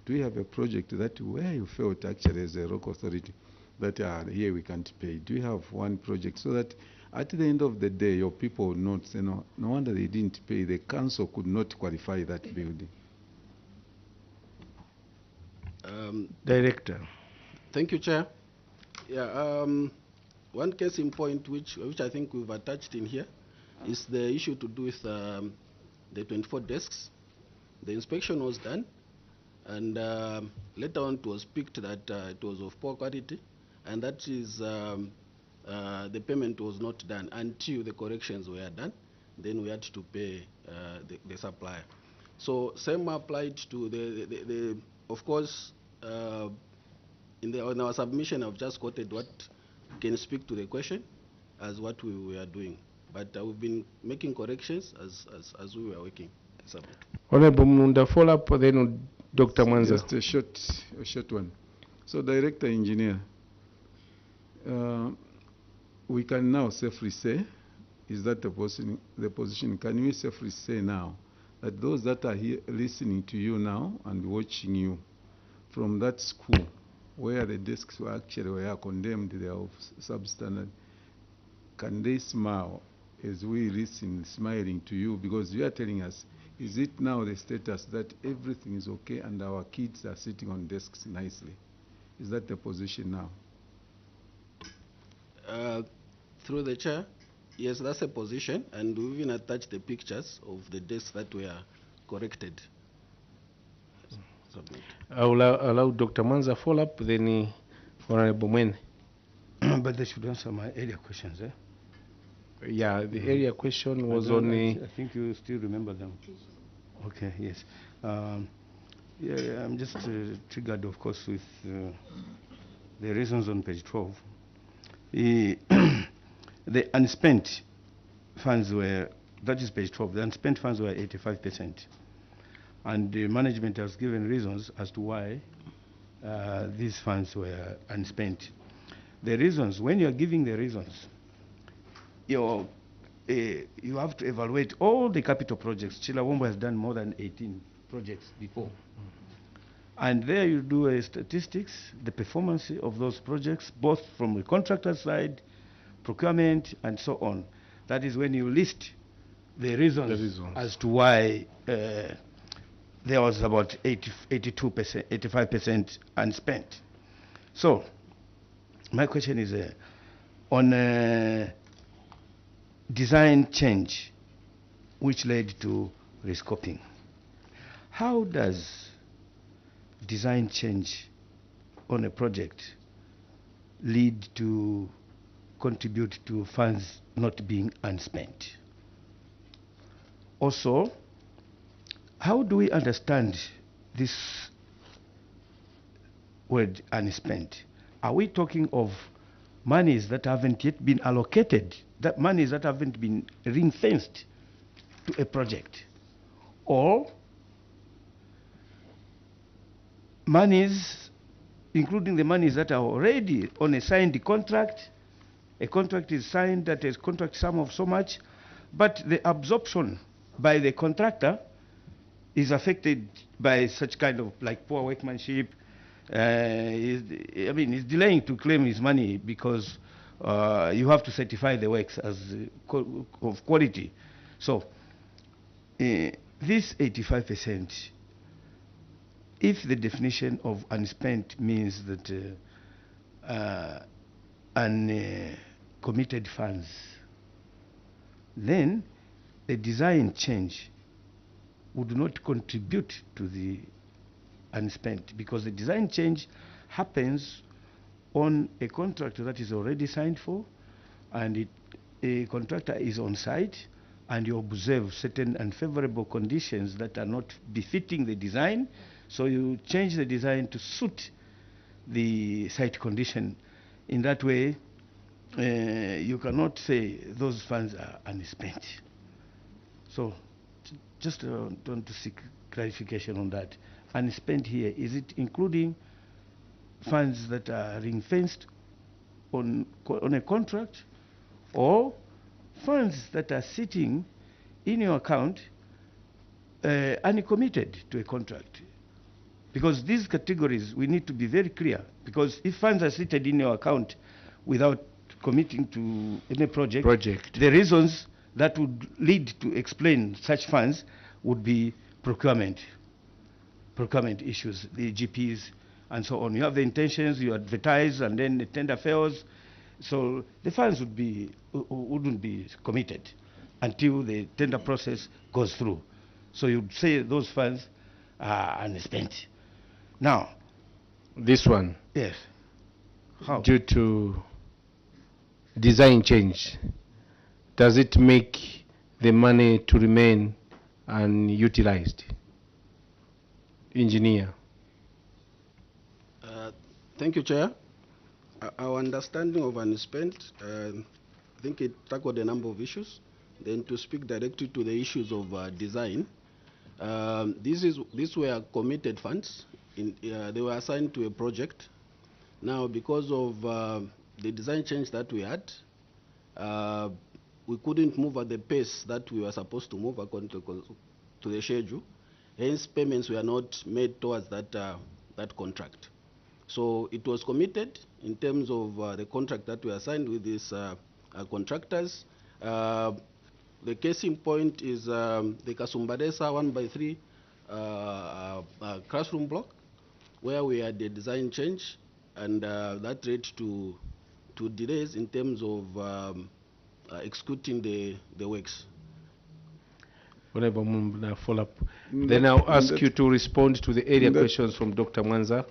do you have a project that where you felt actually as a local authority that here we can't pay? Do you have one project so that at the end of the day your people will not say, no wonder they didn't pay, the council could not qualify that building? Director. Thank you, Chair. Yeah, one case in point which I think we've attached in here is the issue to do with the 24 desks. The inspection was done, and later on it was picked that it was of poor quality, and that is the payment was not done until the corrections were done. Then we had to pay the supplier. So same applied to the of course, in our submission, I've just quoted what can speak to the question as what we are doing. But we've been making corrections as we were working. Honorable Mulunda, follow up, then Dr. Mwanza. Just a short one. So, Director Engineer, we can now safely say, is that the position, can we safely say now that those that are here listening to you now and watching you from that school where the desks were condemned, they are of substandard, can they smile as we listen, smiling to you, because you are telling us, is it now the status that everything is okay and our kids are sitting on desks nicely? Is that the position now? Through the chair, yes, that's a position, and we even attached the pictures of the desks that were corrected. Submit. I will allow Dr. Mwanza follow up, then Honorable Mwene. But they should answer my earlier questions, eh? Yeah, the area question was on I think you still remember them. Okay, yes. Yeah, I'm just triggered, of course, with the reasons on page 12. The unspent funds were, that is page 12, the unspent funds were 85%. And the management has given reasons as to why these funds were unspent. The reasons, when you are giving the reasons, you have to evaluate all the capital projects. Chililabombwe has done more than 18 projects before. And there you do a statistics, the performance of those projects, both from the contractor side, procurement, and so on. That is when you list the reasons as to why there was about 82%, 85% unspent. So, my question is on design change, which led to rescoping. How does design change on a project lead to contribute to funds not being unspent? Also, how do we understand this word unspent? Are we talking of monies that haven't yet been allocated, that monies that haven't been ring-fenced to a project, or monies, including the monies that are already on a signed contract? A contract is signed that is contract sum of so much, but the absorption by the contractor is affected by such kind of like poor workmanship. He's delaying to claim his money because you have to certify the works as of quality. So this 85%, if the definition of unspent means that uncommitted funds, then the design change would not contribute to the unspent, because the design change happens on a contract that is already signed for, and a contractor is on site, and you observe certain unfavorable conditions that are not befitting the design, so you change the design to suit the site condition. In that way, you cannot say those funds are unspent. So just want to seek clarification on that. Unspent here, is it including funds that are ring-fenced on a contract, or funds that are sitting in your account uncommitted to a contract? Because these categories, we need to be very clear, because if funds are seated in your account without committing to any project, the reasons that would lead to explain such funds would be procurement issues, the GPs and so on. You have the intentions, you advertise, and then the tender fails, so the funds wouldn't be committed until the tender process goes through. So you'd say those funds are unspent. Now, this one, yes, how? Due to design change, does it make the money to remain unutilized? Engineer. Thank you, Chair. Our understanding of unspent, I think it tackled a number of issues. Then to speak directly to the issues of design, these were committed funds. They were assigned to a project. Now, because of the design change that we had, we couldn't move at the pace that we were supposed to move according to the schedule. Hence, payments were not made towards that contract. So it was committed in terms of the contract that we assigned with these contractors. The case in point is the Kasumbalesa 1x3 classroom block, where we had a design change, and that led to delays in terms of executing the works. Follow up. Then I'll ask you to respond to the area questions from Dr. Mwanza.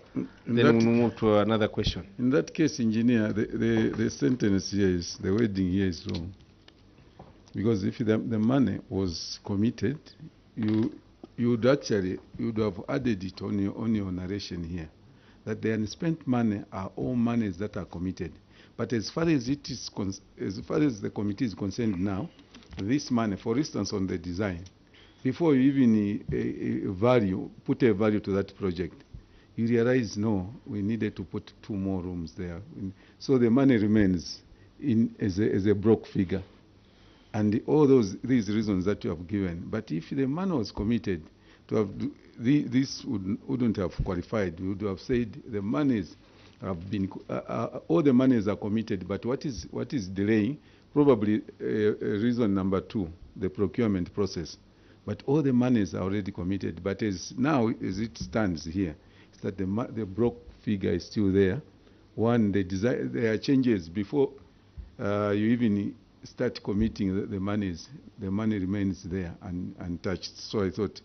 Then we'll move to another question. In that case, engineer, the sentence here is, the wording here is wrong. Because if the money was committed, you would have added it on your narration here, that the unspent money are all monies that are committed. But as far as the committee is concerned now, this money, for instance, on the design, before you even put a value to that project, you realize, no, we needed to put 2 more rooms there. So the money remains as a broke figure. And all these reasons that you have given. But if the money was committed, this wouldn't have qualified. We would have said the monies have been, all the monies are committed, but what is delaying? Probably reason number 2, the procurement process. But all the monies are already committed. But as it stands here, it's that the broke figure is still there. One, there are changes before you even start committing the monies. The money remains there untouched. So I thought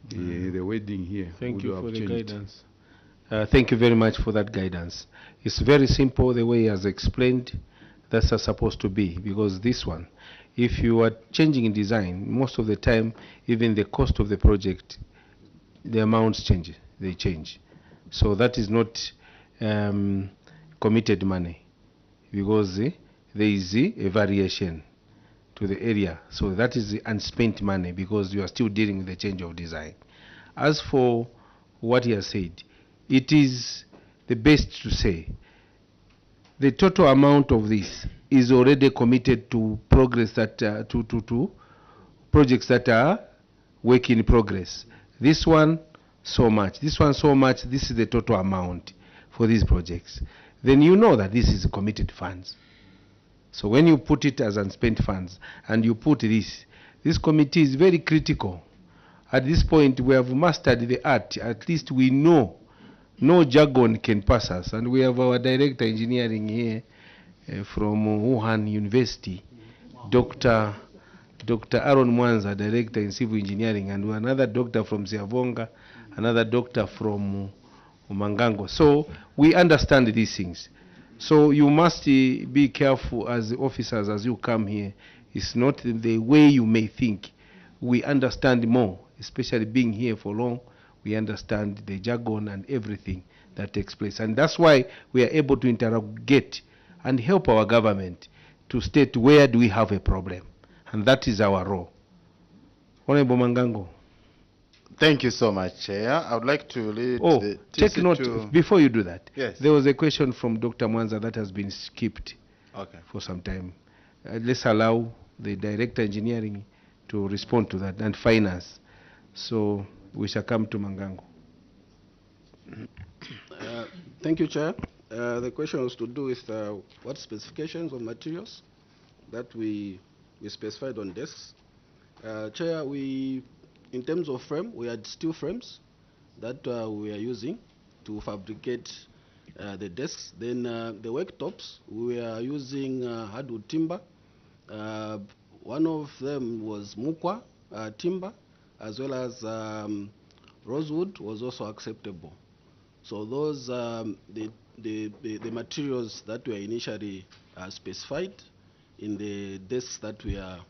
the wording here Thank you for changed. the guidance. Thank you very much for that guidance. It's very simple the way he has explained. That's supposed to be, because this one, if you are changing in design, most of the time, even the cost of the project, the amounts change, they change. So that is not committed money, because there is a variation to the area. So that is the unspent money, because you are still dealing with the change of design. As for what he has said, it is the best to say the total amount of this is already committed to progress that to projects that are work in progress. This one so much, this one so much, this is the total amount for these projects. Then you know that this is committed funds. So when you put it as unspent funds and you put this committee is very critical. At this point we have mastered the art. At least we know no jargon can pass us, and we have our director engineering here from Wuhan University, Dr. Aaron Mwanza, director in civil engineering, and another doctor from Siavonga, another doctor from Mangango. So we understand these things. So you must be careful as officers as you come here. It's not the way you may think. We understand more, especially being here for long. We understand the jargon and everything that takes place. And that's why we are able to interrogate and help our government to state where do we have a problem. And that is our role. Honorable Mangango. Thank you so much, Chair. I would like to lead the take TC note, to... before you do that, Yes. there was a question from Dr. Mwanza that has been skipped for some time. Let's allow the Director Engineering to respond to that, and Finance. So we shall come to Mangango. Thank you, Chair. The question was to do with what specifications of materials that we specified on desks. Chair, in terms of frame, we had steel frames that we are using to fabricate the desks. Then the worktops, we are using hardwood timber. One of them was mukwa timber, as well as rosewood was also acceptable. So those the materials that were initially specified in the desks that we are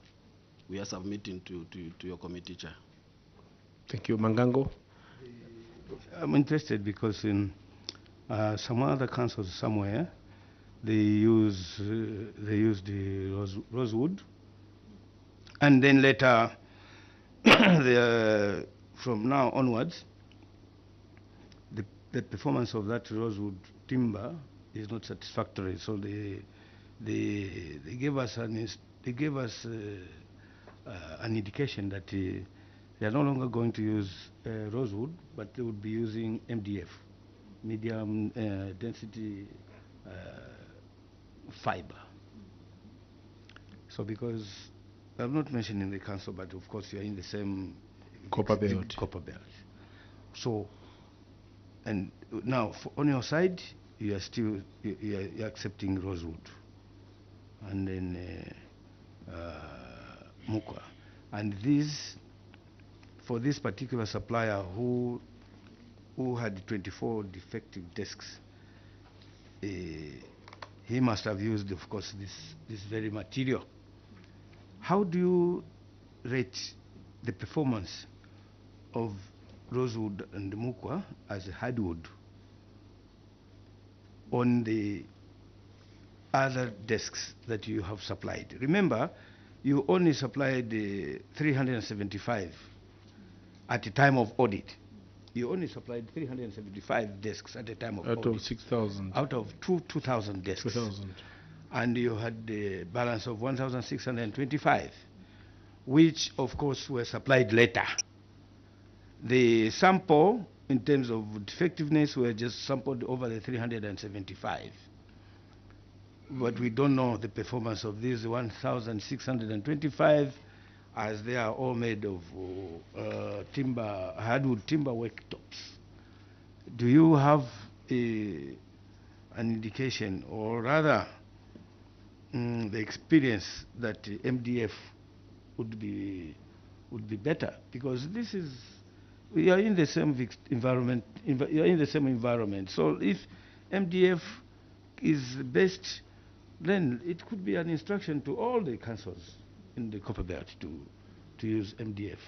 submitting to your committee, Chair. Thank you, Mangango. I'm interested because in some other councils somewhere, they use the rosewood, and then later, from now onwards, the performance of that rosewood timber is not satisfactory. So they gave us an indication that they are no longer going to use rosewood, but they would be using MDF, medium density fiber. So because I'm not mentioning the council, but of course you are in the same Copper belt. So, and now on your side, you are still you're accepting rosewood, and then mukwa, and these. For this particular supplier who had 24 defective desks, he must have used, of course, this very material. How do you rate the performance of rosewood and mukwa as a hardwood on the other desks that you have supplied? Remember, you only supplied 375 at the time of audit. You only supplied 375 desks at the time of audit. Out of 6,000. Out of 2,000 desks. 2,000. And you had the balance of 1,625, which of course were supplied later. The sample, in terms of defectiveness, were just sampled over the 375. But we don't know the performance of these 1,625, as they are all made of hardwood timber worktops. Do you have an indication, or rather the experience that MDF would be better? Because this is, we are in the same environment. You are in the same environment. So if MDF is best, then it could be an instruction to all the councils in the Copper Belt to use MDF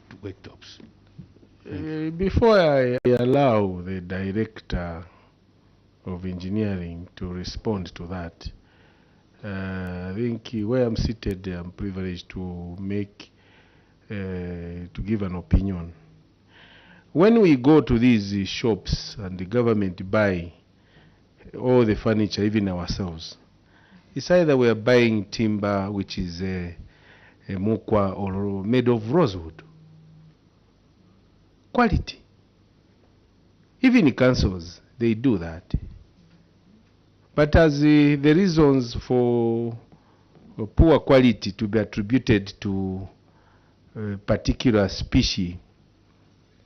to worktops. Before I allow the Director of Engineering to respond to that, I think where I'm seated, I'm privileged to give an opinion. When we go to these shops and the government buy all the furniture, even ourselves, it's either we are buying timber, which is a mukwa, or made of rosewood. Quality. Even in councils, they do that. But as the reasons for poor quality to be attributed to a particular species,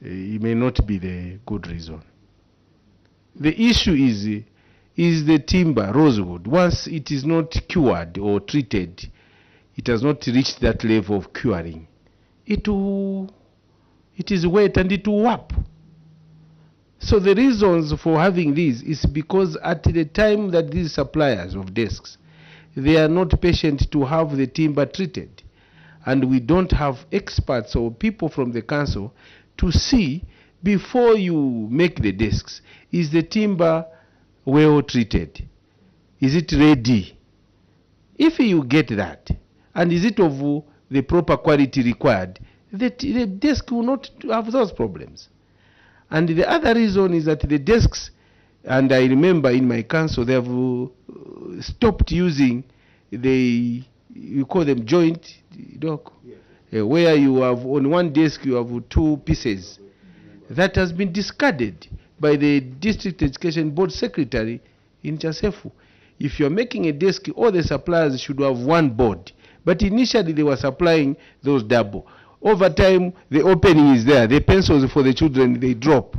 it may not be the good reason. The issue is the timber, rosewood. Once it is not cured or treated, it has not reached that level of curing. It is wet and it will warp. So the reasons for having these is because at the time that these suppliers of desks, they are not patient to have the timber treated. And we don't have experts or people from the council to see before you make the desks, is the timber well treated? Is it ready? If you get that, and is it of the proper quality required, the desk will not have those problems. And the other reason is that the desks, and I remember in my council, they have stopped using you call them joint, doc, where you have on one desk you have two pieces. That has been discarded by the District Education Board Secretary in Chasefu. If you're making a desk, all the suppliers should have one board. But initially they were supplying those double. Over time, the opening is there. The pencils for the children, they drop.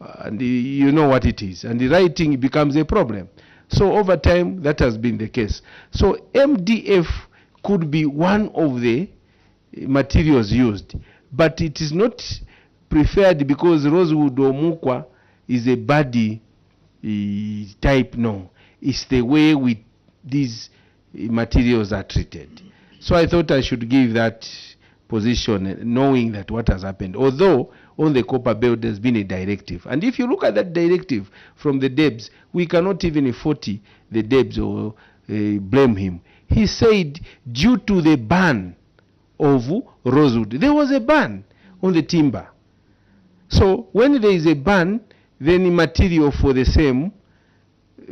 And you know what it is. And the writing becomes a problem. So over time, that has been the case. So MDF could be one of the materials used. But it is not preferred because rosewood or mukwa is a body type, no. It's the way these materials are treated. So I thought I should give that position, knowing that what has happened. Although on the copper belt there's been a directive. And if you look at that directive from the DEBS, we cannot even fault the DEBS or blame him. He said due to the ban of rosewood, there was a ban on the timber. So when there is a ban, then the material for the same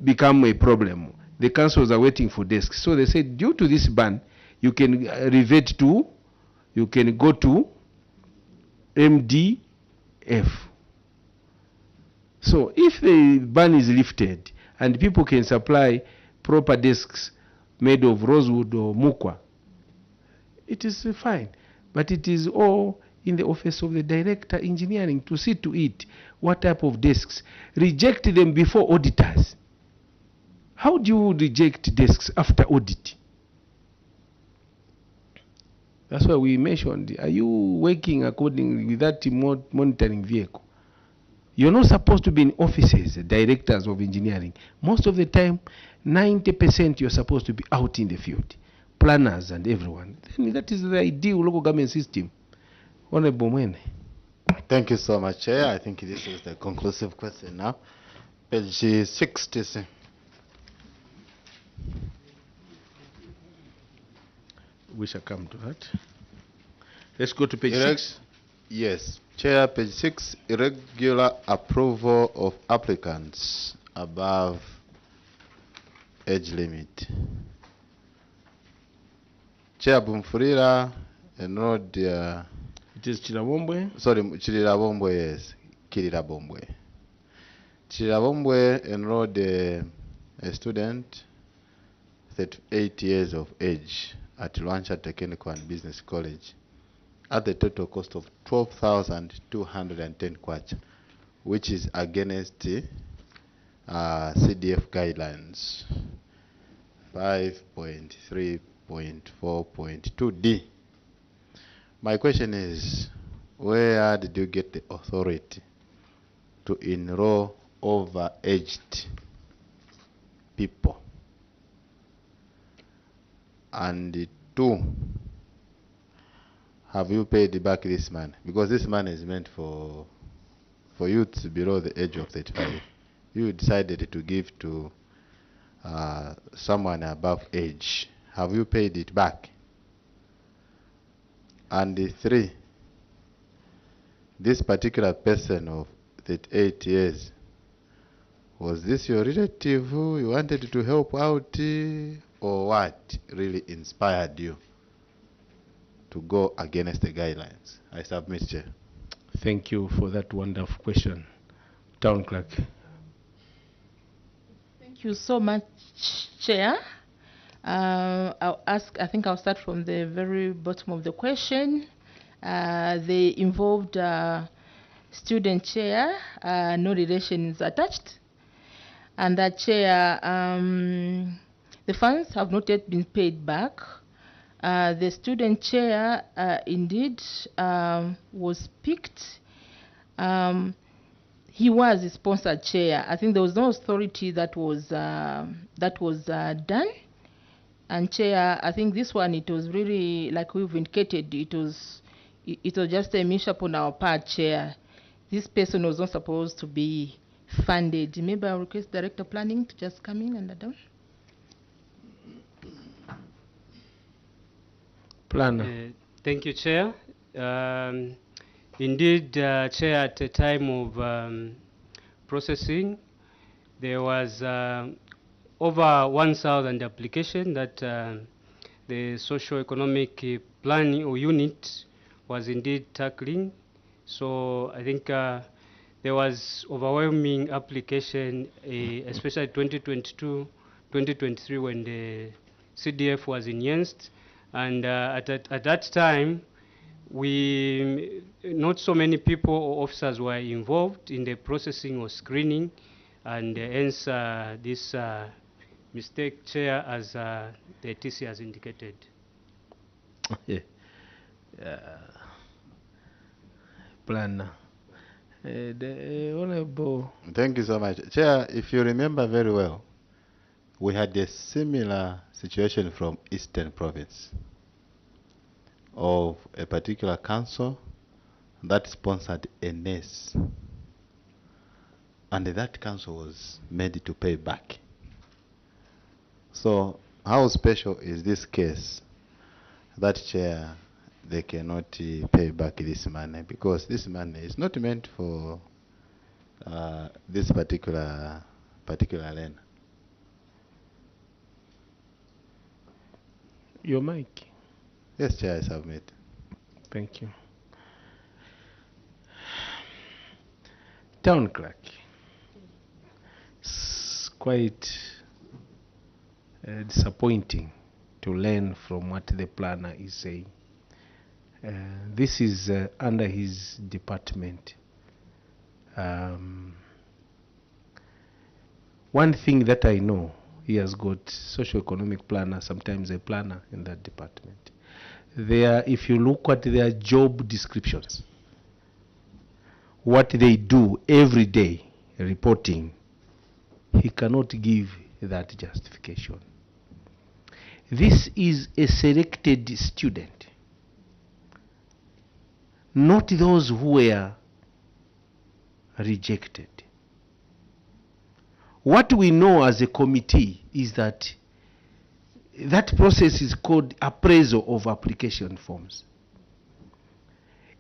become a problem. The councils are waiting for desks. So they said due to this ban, you can revert to, you can go to MDF. So if the ban is lifted and people can supply proper desks made of rosewood or mukwa, it is fine. But it is all in the office of the director engineering to see to it what type of desks. Reject them before auditors. How do you reject desks after audit? That's why we mentioned, are you working according with that monitoring vehicle? You're not supposed to be in offices, directors of engineering. Most of the time, 90% you're supposed to be out in the field. Planners and everyone. Then that is the ideal local government system. Honorable Mwene. Thank you so much, Chair. I think this is the conclusive question now. Page 60. We shall come to that. Let's go to page 6. Yes, Chair, page 6, irregular approval of applicants above age limit. Chair Bumfurira enrolled... it is Chililabombwe? Sorry, Chililabombwe, yes. Chililabombwe. Chililabombwe enrolled a student 38 years of age at Luancha Technical and Business College at the total cost of 12,210 kwacha, which is against CDF guidelines 5.3.4.2D. My question is, where did you get the authority to enroll overaged people? And 2, have you paid back this money? Because this money is meant for youths below the age of 35. You decided to give to someone above age. Have you paid it back? And 3, this particular person of 38 years, was this your relative who you wanted to help out, or what really inspired you to go against the guidelines? I submit, Chair. Thank you for that wonderful question. Town Clerk. Thank you so much, Chair. I think I'll start from the very bottom of the question. The involved student chair, no relations attached. And that chair, the funds have not yet been paid back. The student chair indeed was picked. He was a sponsored chair. I think there was no authority that was done. And chair, I think this one, it was really, like we've indicated, it was just a mishap on our part, chair. This person was not supposed to be funded. Maybe I'll request Director Planning to just come in and down. Planner. Thank you, Chair. Indeed, Chair, at the time of processing, there was over 1,000 applications that the socio-economic planning or unit was indeed tackling. So I think there was overwhelming application, especially 2022, 2023, when the CDF was enhanced. And at that time, not so many people or officers were involved in the processing or screening, and hence this mistake, Chair, as the TC has indicated. Planner. The Honorable. Thank you so much. Chair, if you remember very well, we had a similar situation from Eastern Province of a particular council that sponsored a NES. And that council was made to pay back. So how special is this case that, Chair, they cannot pay back this money? Because this money is not meant for this particular arena. Your mic. Yes, Chair, I submit. Thank you. Town Clerk. It's quite disappointing to learn from what the planner is saying. This is under his department. One thing that I know, he has got socio-economic planner, sometimes a planner in that department. If you look at their job descriptions, what they do every day, reporting, he cannot give that justification. This is a selected student, not those who were rejected. What we know as a committee is that that process is called appraisal of application forms.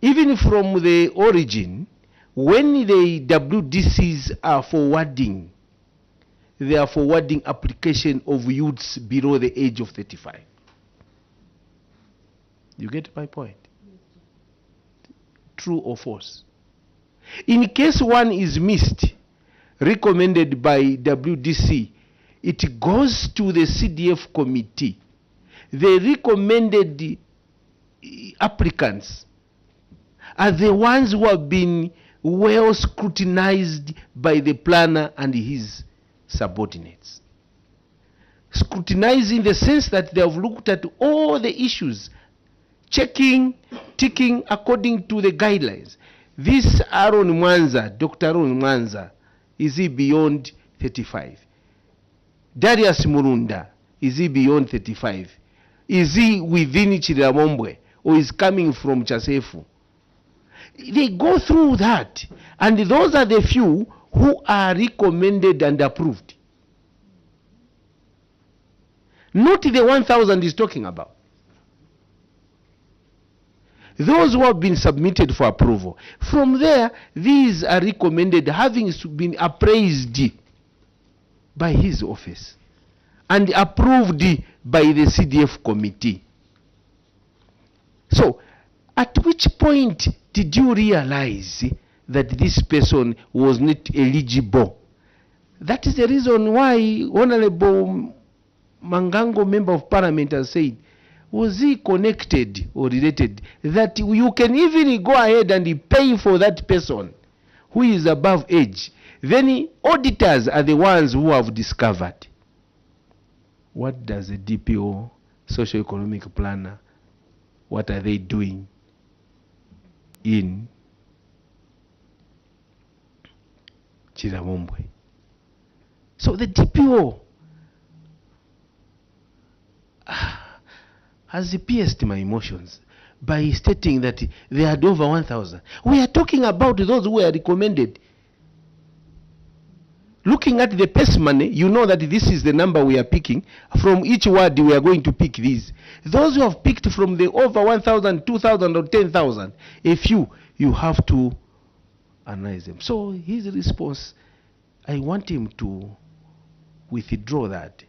Even from the origin, when the WDCs are forwarding, they are forwarding application of youths below the age of 35. You get my point? True or false? In case one is missed, recommended by WDC, it goes to the CDF committee. The recommended applicants are the ones who have been well scrutinized by the planner and his subordinates. Scrutinized in the sense that they have looked at all the issues, checking, ticking according to the guidelines. This Aaron Mwanza, Dr. Aaron Mwanza, is he beyond 35? Darius Murunda, is he beyond 35? Is he within Chililabombwe or is coming from Chasefu? They go through that, and those are the few who are recommended and approved. Not the 1,000 he's talking about. Those who have been submitted for approval. From there, these are recommended, having been appraised by his office and approved by the CDF committee. So, at which point did you realize that this person was not eligible? That is the reason why Honorable Mangango, Member of Parliament, has said, was he connected or related, that you can even go ahead and pay for that person who is above age. Then auditors are the ones who have discovered. What does the DPO, socio-economic planner, what are they doing in Chililabombwe. So the DPO has pierced my emotions by stating that they had over 1,000. We are talking about those who were recommended. Looking at the PES money, you know that this is the number we are picking. From each ward, we are going to pick these. Those who have picked from the over 1,000, 2,000, or 10,000, you have to analyze them. So his response, I want him to withdraw that.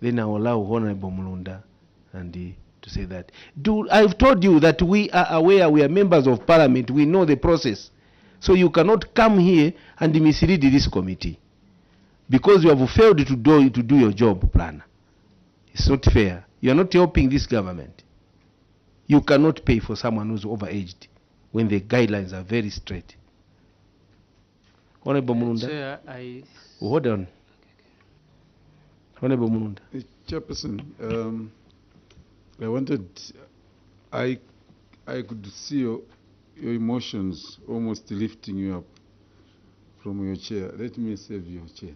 Then I will allow Honorable Mulunda and to say that. I've told you that we are aware, we are members of parliament, we know the process. So you cannot come here and mislead this committee because you have failed to do your job, planner. It's not fair. You are not helping this government. You cannot pay for someone who's overaged when the guidelines are very straight. Honorable Mulunda. Chair, Hold on. Honorable Mulunda. Chairperson, I could see your emotions almost lifting you up from your chair. Let me save your chair.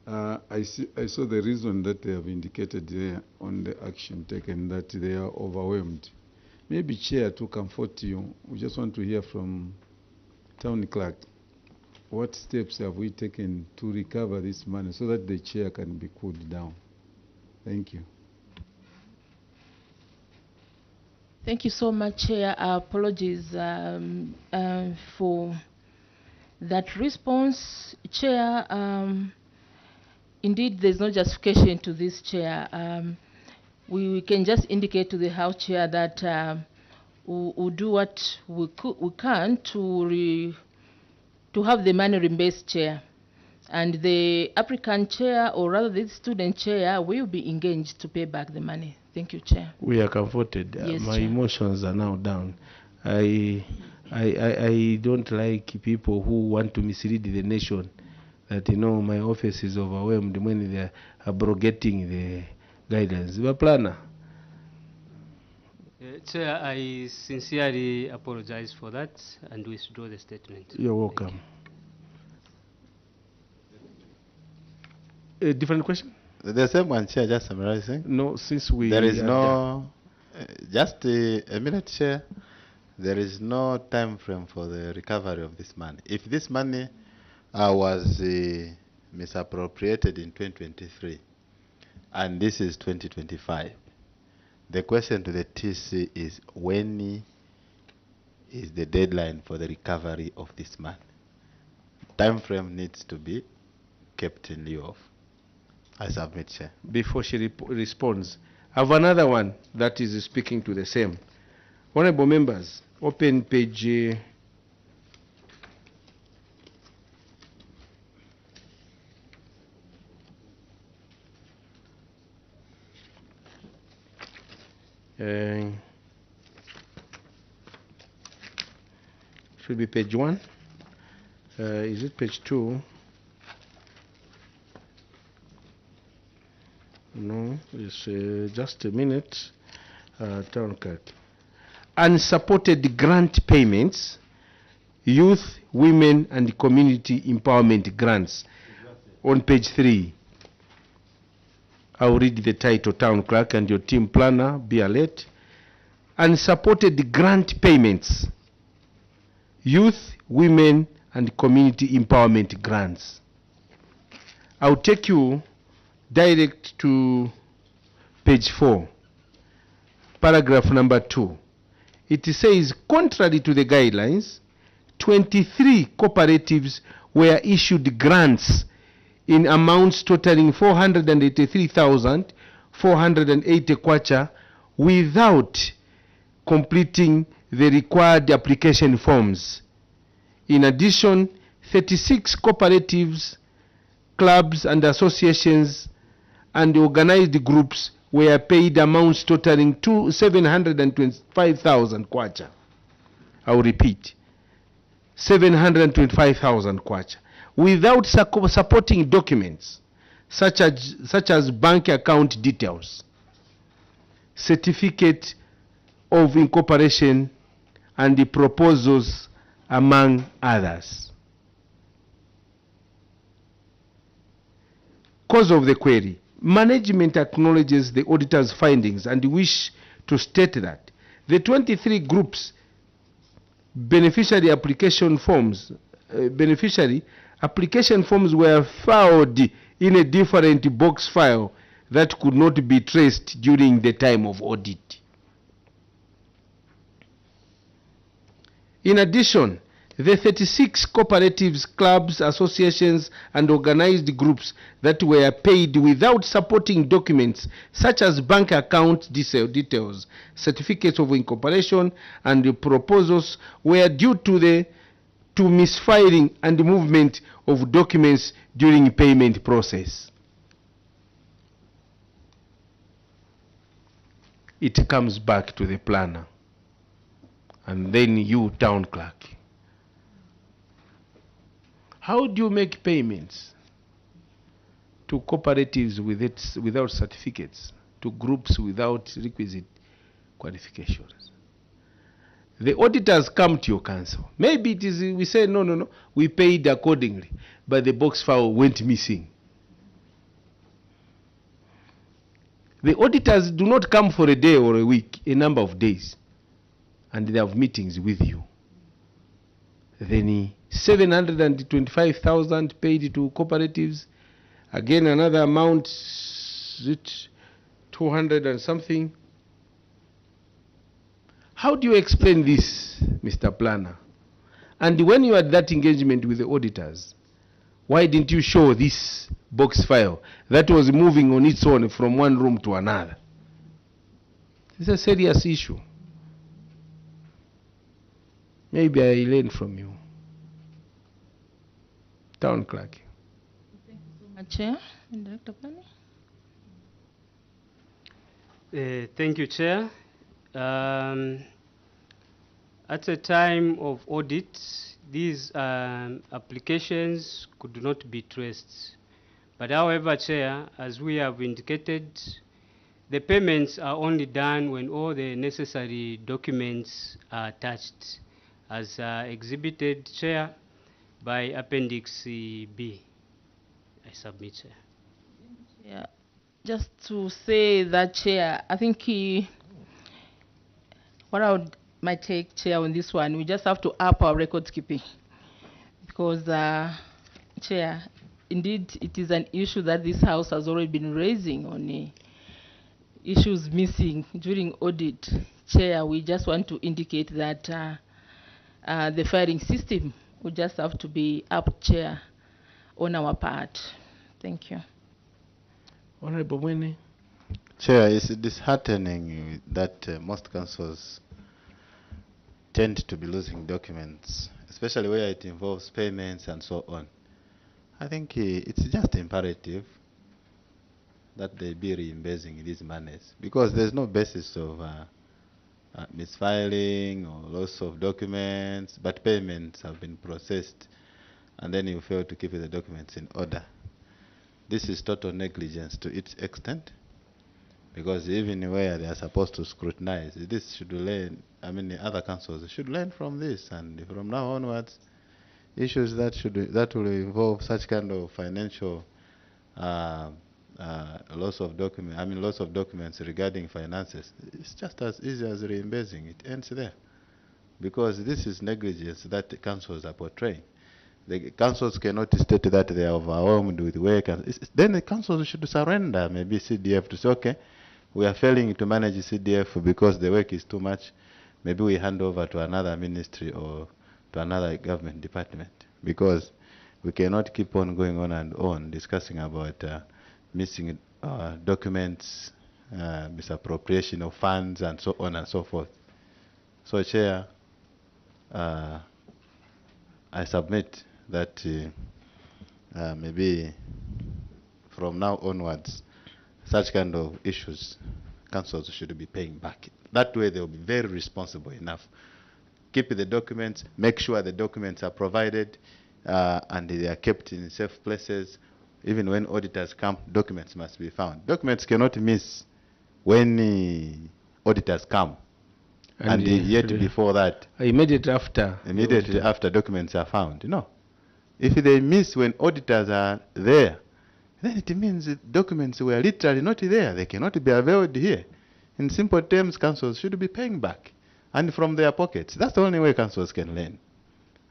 I saw the reason that they have indicated there on the action taken, that they are overwhelmed. Maybe chair, to comfort you, we just want to hear from town clerk. What steps have we taken to recover this money so that the chair can be cooled down? Thank you. Thank you so much, Chair. Apologies for that response, Chair. Indeed, there's no justification to this, Chair. We can just indicate to the House Chair that we'll do what we can to have the money reimbursed, Chair. And the applicant chair, or rather the student chair, will be engaged to pay back the money. Thank you, Chair. We are comforted. Yes, my Chair. emotions are now down. I don't like people who want to mislead the nation that, my office is overwhelmed when they are abrogating the guidelines. But planner. Chair, I sincerely apologize for that and withdraw the statement. You're welcome. A different question? The same one, Chair, just summarizing. No, since we... There is no... just a minute, Chair. There is no time frame for the recovery of this money. If this money was misappropriated in 2023, and this is 2025, the question to the TC is, when is the deadline for the recovery of this money? Time frame needs to be kept in lieu of. I submit, Chair. Before she responds, I have another one that is speaking to the same. Honorable members, open page... should be page 1. Is it page 2? No, it's just a minute. Town clerk. Unsupported grant payments, youth, women, and community empowerment grants. On page 3. I'll read the title, Town Clerk and your team planner, be alert. Unsupported grant payments, youth, women, and community empowerment grants. I'll take you direct to page 4, paragraph number 2. It says, contrary to the guidelines, 23 cooperatives were issued grants in amounts totaling 483,480 kwacha without completing the required application forms. In addition, 36 cooperatives, clubs and associations and organized groups were paid amounts totaling 725,000 kwacha. I will repeat, 725,000 kwacha, without supporting documents such as bank account details, certificate of incorporation, and the proposals, among others. Cause of the query. Management acknowledges the auditor's findings and wish to state that the 23 groups beneficiary application forms were filed in a different box file that could not be traced during the time of audit. In addition, the 36 cooperatives, clubs, associations, and organized groups that were paid without supporting documents such as bank account details, certificates of incorporation, and the proposals were due to misfiling and movement of documents during payment process. It comes back to the planner and then you, town clerk. How do you make payments to cooperatives without certificates, to groups without requisite qualifications? The auditors come to your council. Maybe it is, we say, no, we paid accordingly, but the box file went missing. The auditors do not come for a day or a week, a number of days, and they have meetings with you. Then 725,000 paid to cooperatives. Again, another amount, 200 and something. How do you explain this, Mr. Planner? And when you had that engagement with the auditors, why didn't you show this box file that was moving on its own from one room to another? It's a serious issue. Maybe I learned from you. Town clerk. Thank you so much, Chair and Director Planning. Thank you, Chair. At a time of audit, these applications could not be traced. But however, Chair, as we have indicated, the payments are only done when all the necessary documents are attached, as exhibited, Chair, by Appendix B. I submit, Chair. Yeah, just to say that, Chair, I think what I might take, Chair, on this one, we just have to up our record keeping. Because, Chair, indeed, it is an issue that this House has already been raising on issues missing during audit. Chair, we just want to indicate that the filing system would just have to be up, Chair, on our part. Thank you. Honorable Mwene. Chair, it's disheartening that most councils tend to be losing documents, especially where it involves payments and so on. I think it's just imperative that they be reimbursing these monies, because there's no basis of misfiling or loss of documents, but payments have been processed and then you fail to keep the documents in order. This is total negligence to its extent, because even where they are supposed to scrutinize, this should learn, the other councils should learn from this, and from now onwards, issues that will involve such kind of financial loss of documents regarding finances, it's just as easy as reimbursing. It ends there, because this is negligence that the councils are portraying. The councils cannot state that they are overwhelmed with work, and then the councils should surrender maybe CDF to say, okay, we are failing to manage CDF because the work is too much. Maybe we hand over to another ministry or to another government department, because we cannot keep on going on and on discussing about missing documents, misappropriation of funds, and so on and so forth. So, Chair, I submit that maybe from now onwards, such kind of issues, councils should be paying back. That way they will be very responsible enough. Keep the documents, make sure the documents are provided and they are kept in safe places. Even when auditors come, documents must be found. Documents cannot miss when auditors come. And yet before that, immediately after documents are found. If they miss when auditors are there, then it means the documents were literally not there. They cannot be availed here. In simple terms, councils should be paying back, and from their pockets. That's the only way councils can learn.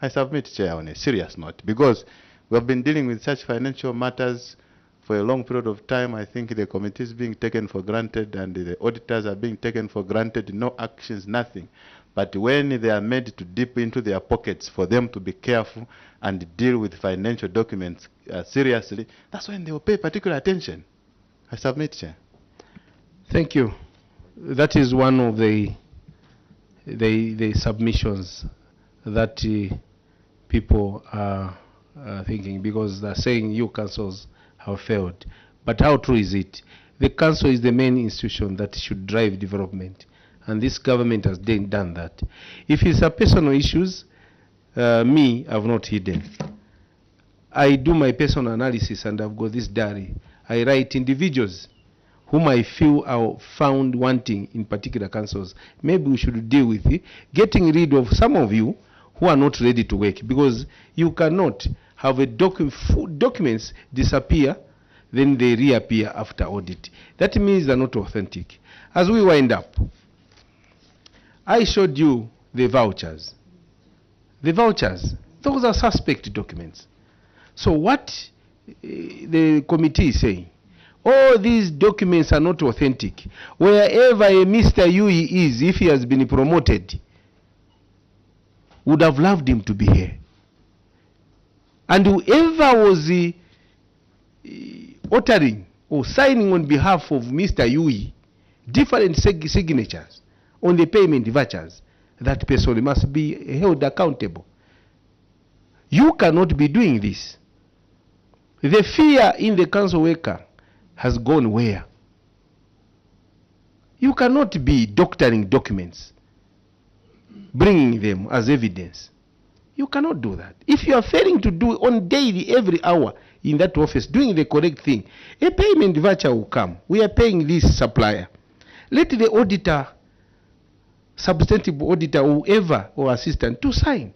I submit, Chair, on a serious note, because we have been dealing with such financial matters for a long period of time. I think the committee is being taken for granted and the auditors are being taken for granted, no actions, nothing. But when they are made to dip into their pockets for them to be careful and deal with financial documents seriously, that's when they will pay particular attention. I submit, Chair. Thank you. That is one of the submissions that people are thinking, because they're saying you councils have failed. But how true is it? The council is the main institution that should drive development, and this government has done that. If it's a personal issues, me, I've not hidden. I do my personal analysis, and I've got this diary. I write individuals whom I feel are found wanting in particular councils. Maybe we should deal with it, getting rid of some of you who are not ready to work, because you cannot have a documents disappear, then they reappear after audit. That means they're not authentic. As we wind up, I showed you the vouchers. The vouchers, those are suspect documents. So what the committee is saying, all these documents are not authentic. Wherever a Mr. Yui is, if he has been promoted, would have loved him to be here. And whoever was uttering or signing on behalf of Mr. Yui, different signatures on the payment vouchers, that person must be held accountable. You cannot be doing this. The fear in the council worker has gone where? You cannot be doctoring documents, bringing them as evidence. You cannot do that. If you are failing to do on daily, every hour in that office, doing the correct thing, a payment voucher will come. We are paying this supplier. Let the auditor, substantive auditor, whoever, or assistant, to sign.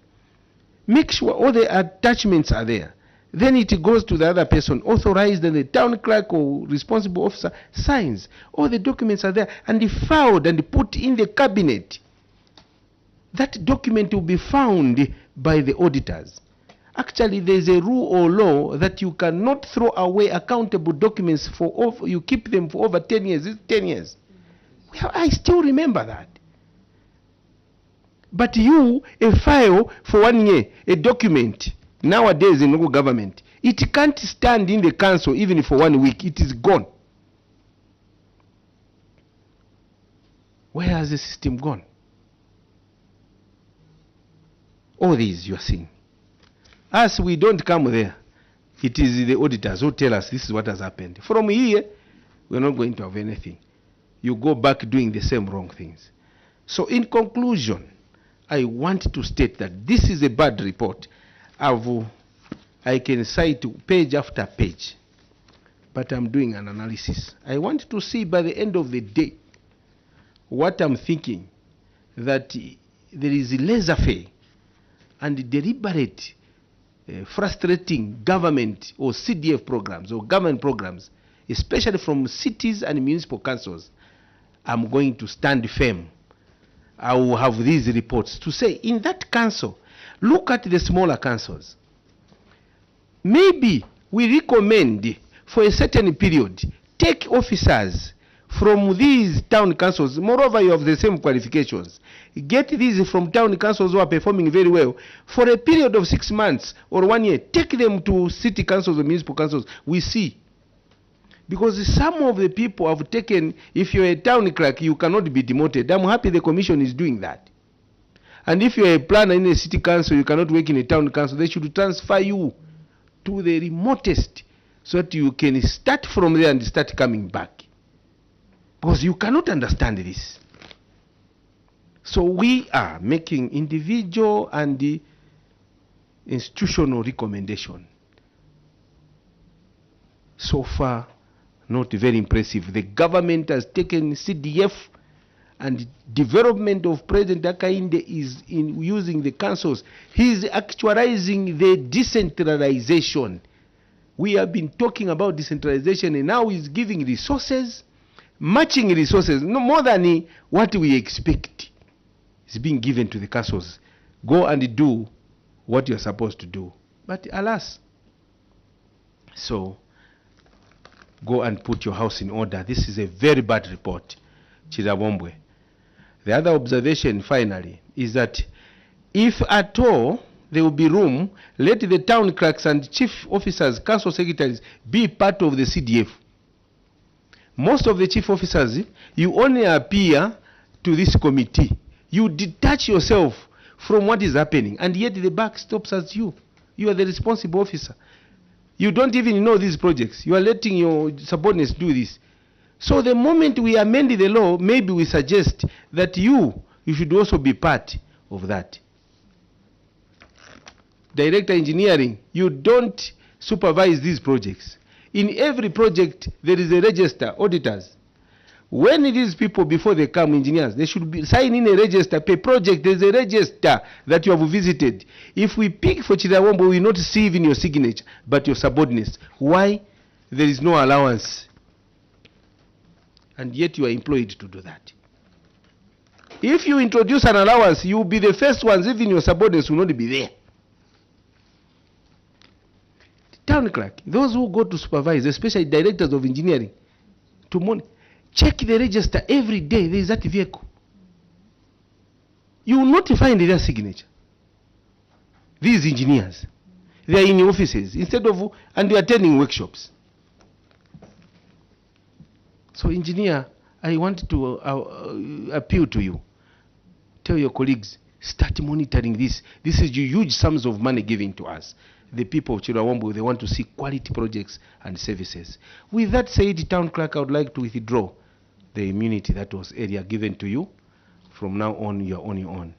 Make sure all the attachments are there. Then it goes to the other person, authorized, and the town clerk or responsible officer signs. All the documents are there, and filed and put in the cabinet. That document will be found by the auditors. Actually, there's a rule or law that you cannot throw away accountable documents for you keep them for over 10 years. It's 10 years. Well, I still remember that. But you, a file for 1 year, a document, nowadays in local government, it can't stand in the council even for 1 week. It is gone. Where has the system gone? All these you are seeing. As we don't come there, it is the auditors who tell us this is what has happened. From here, we're not going to have anything. You go back doing the same wrong things. So in conclusion, I want to state that this is a bad report. I can cite page after page, but I'm doing an analysis. I want to see by the end of the day what I'm thinking, that there is laissez-faire and deliberate frustrating government or CDF programs or government programs, especially from cities and municipal councils. I'm going to stand firm. I will have these reports to say, in that council, look at the smaller councils. Maybe we recommend for a certain period, take officers from these town councils. Moreover, you have the same qualifications. Get these from town councils who are performing very well for a period of 6 months or 1 year. Take them to city councils or municipal councils. We see. Because some of the people have taken, if you're a town clerk, you cannot be demoted. I'm happy the commission is doing that. And if you're a planner in a city council, you cannot work in a town council, they should transfer you to the remotest so that you can start from there and start coming back. Because you cannot understand this. So we are making individual and the institutional recommendation. So far, not very impressive. The government has taken CDF, and development of President Hakainde is in using the councils. He is actualizing the decentralization. We have been talking about decentralization, and now he's giving resources, matching resources, no more than what we expect is being given to the councils. Go and do what you're supposed to do. But alas, so go and put your house in order. This is a very bad report, Chililabombwe. The other observation, finally, is that if at all there will be room, let the town clerks and chief officers, council secretaries be part of the CDF. Most of the chief officers, you only appear to this committee. You detach yourself from what is happening, and yet the buck stops at you. You are the responsible officer. You don't even know these projects. You are letting your subordinates do this. So the moment we amend the law, maybe we suggest that you should also be part of that. Director engineering, you don't supervise these projects. In every project, there is a register, auditors. When these people, before they come, engineers, they should be sign in a register. Per project, there's a register that you have visited. If we pick for Chililabombwe, we will not see even your signature, but your subordinates. Why? There is no allowance. And yet you are employed to do that. If you introduce an allowance, you will be the first ones, even your subordinates will not be there. Town clerk, those who go to supervise, especially directors of engineering, to check the register every day. There is that vehicle. You will not find their signature. These engineers, they are in offices instead of, and they are attending workshops. So, engineer, I want to appeal to you. Tell your colleagues, start monitoring this. This is huge sums of money given to us. The people of Chililabombwe, they want to see quality projects and services. With that said, town clerk, I would like to withdraw the immunity that was earlier given to you. From now on, you are on your own.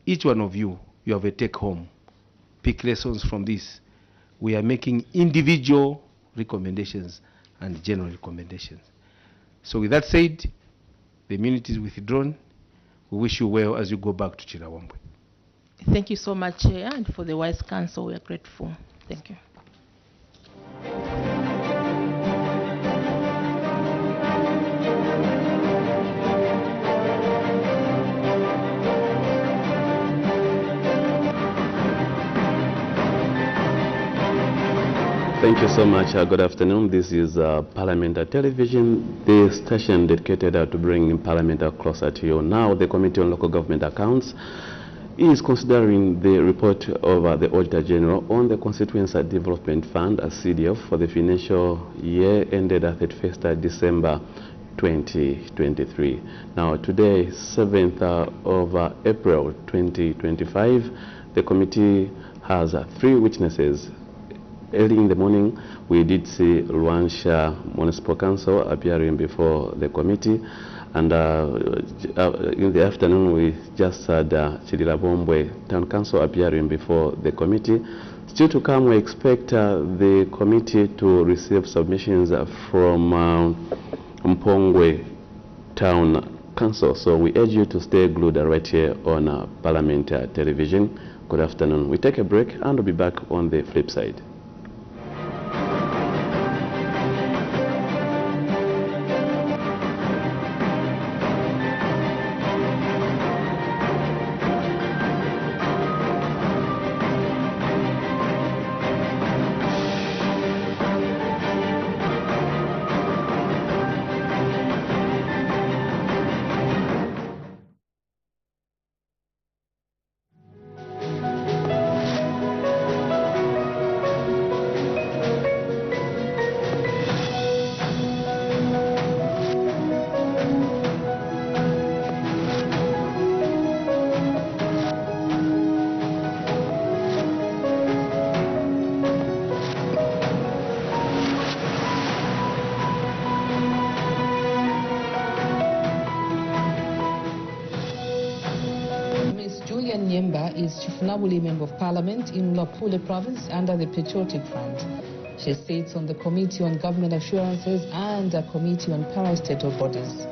Each one of you, you have a take home. Pick lessons from this. We are making individual recommendations and general recommendations. So with that said, the immunity is withdrawn. We wish you well as you go back to Chililabombwe. Thank you so much, Chair, and for the wise counsel, we are grateful. Thank you. Thank you so much. Good afternoon. This is Parliament Television, the station dedicated to bringing Parliament closer to you. Now, the Committee on Local Government Accounts is considering the report of the Auditor General on the Constituency Development Fund, CDF, for the financial year ended at 31st December 2023. Now, today, 7th of April 2025, the committee has 3 witnesses. Early in the morning, we did see Luansha Municipal Council appearing before the committee, and in the afternoon, we just had Chililabombwe Town Council appearing before the committee. Still to come, we expect the committee to receive submissions from Mpongwe Town Council. So we urge you to stay glued right here on Parliament Television. Good afternoon. We take a break and we'll be back on the flip side. Is Chifunabuli Member of Parliament in Lopule Province under the Patriotic Front. She sits on the Committee on Government Assurances and the Committee on Parastatal Bodies.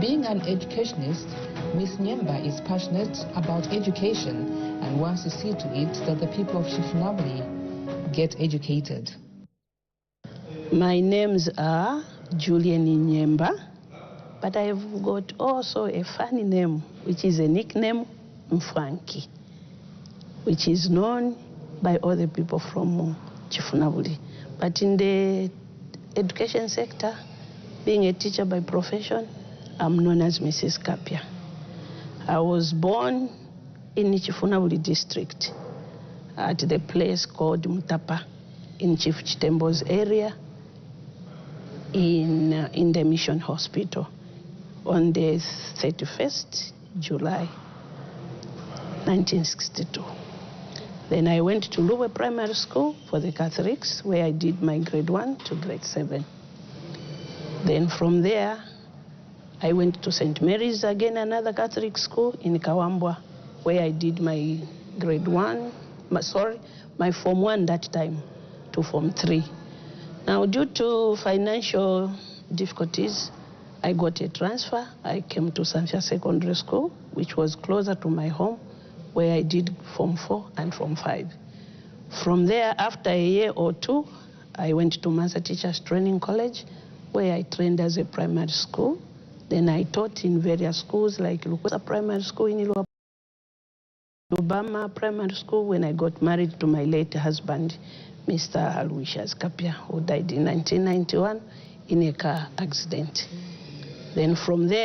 Being an educationist, Ms. Nyemba is passionate about education and wants to see to it that the people of Chifunabuli get educated. My names are Julian Inyemba, but I have got also a funny name, which is a nickname, Mfranki, which is known by all the people from Chifunabuli. But in the education sector, being a teacher by profession, I'm known as Mrs. Kapia. I was born in Chifunabuli district at the place called Mutapa in Chief Chitembo's area in the Mission Hospital on the 31st July 1962. Then I went to Luwe Primary School for the Catholics, where I did my grade 1 to grade 7. Then from there, I went to St. Mary's again, another Catholic school in Kawambwa, where I did my grade 1, my Form 1 that time to Form 3. Now, due to financial difficulties, I got a transfer. I came to Sanfia Secondary School, which was closer to my home, where I did Form 4 and Form 5. From there, after a year or two, I went to Master Teachers Training College, where I trained as a primary school. Then I taught in various schools like Lukwesa Primary School in Iluwa, Obama Primary School, when I got married to my late husband, Mr. Aloysius Kapia, who died in 1991 in a car accident. Then from there,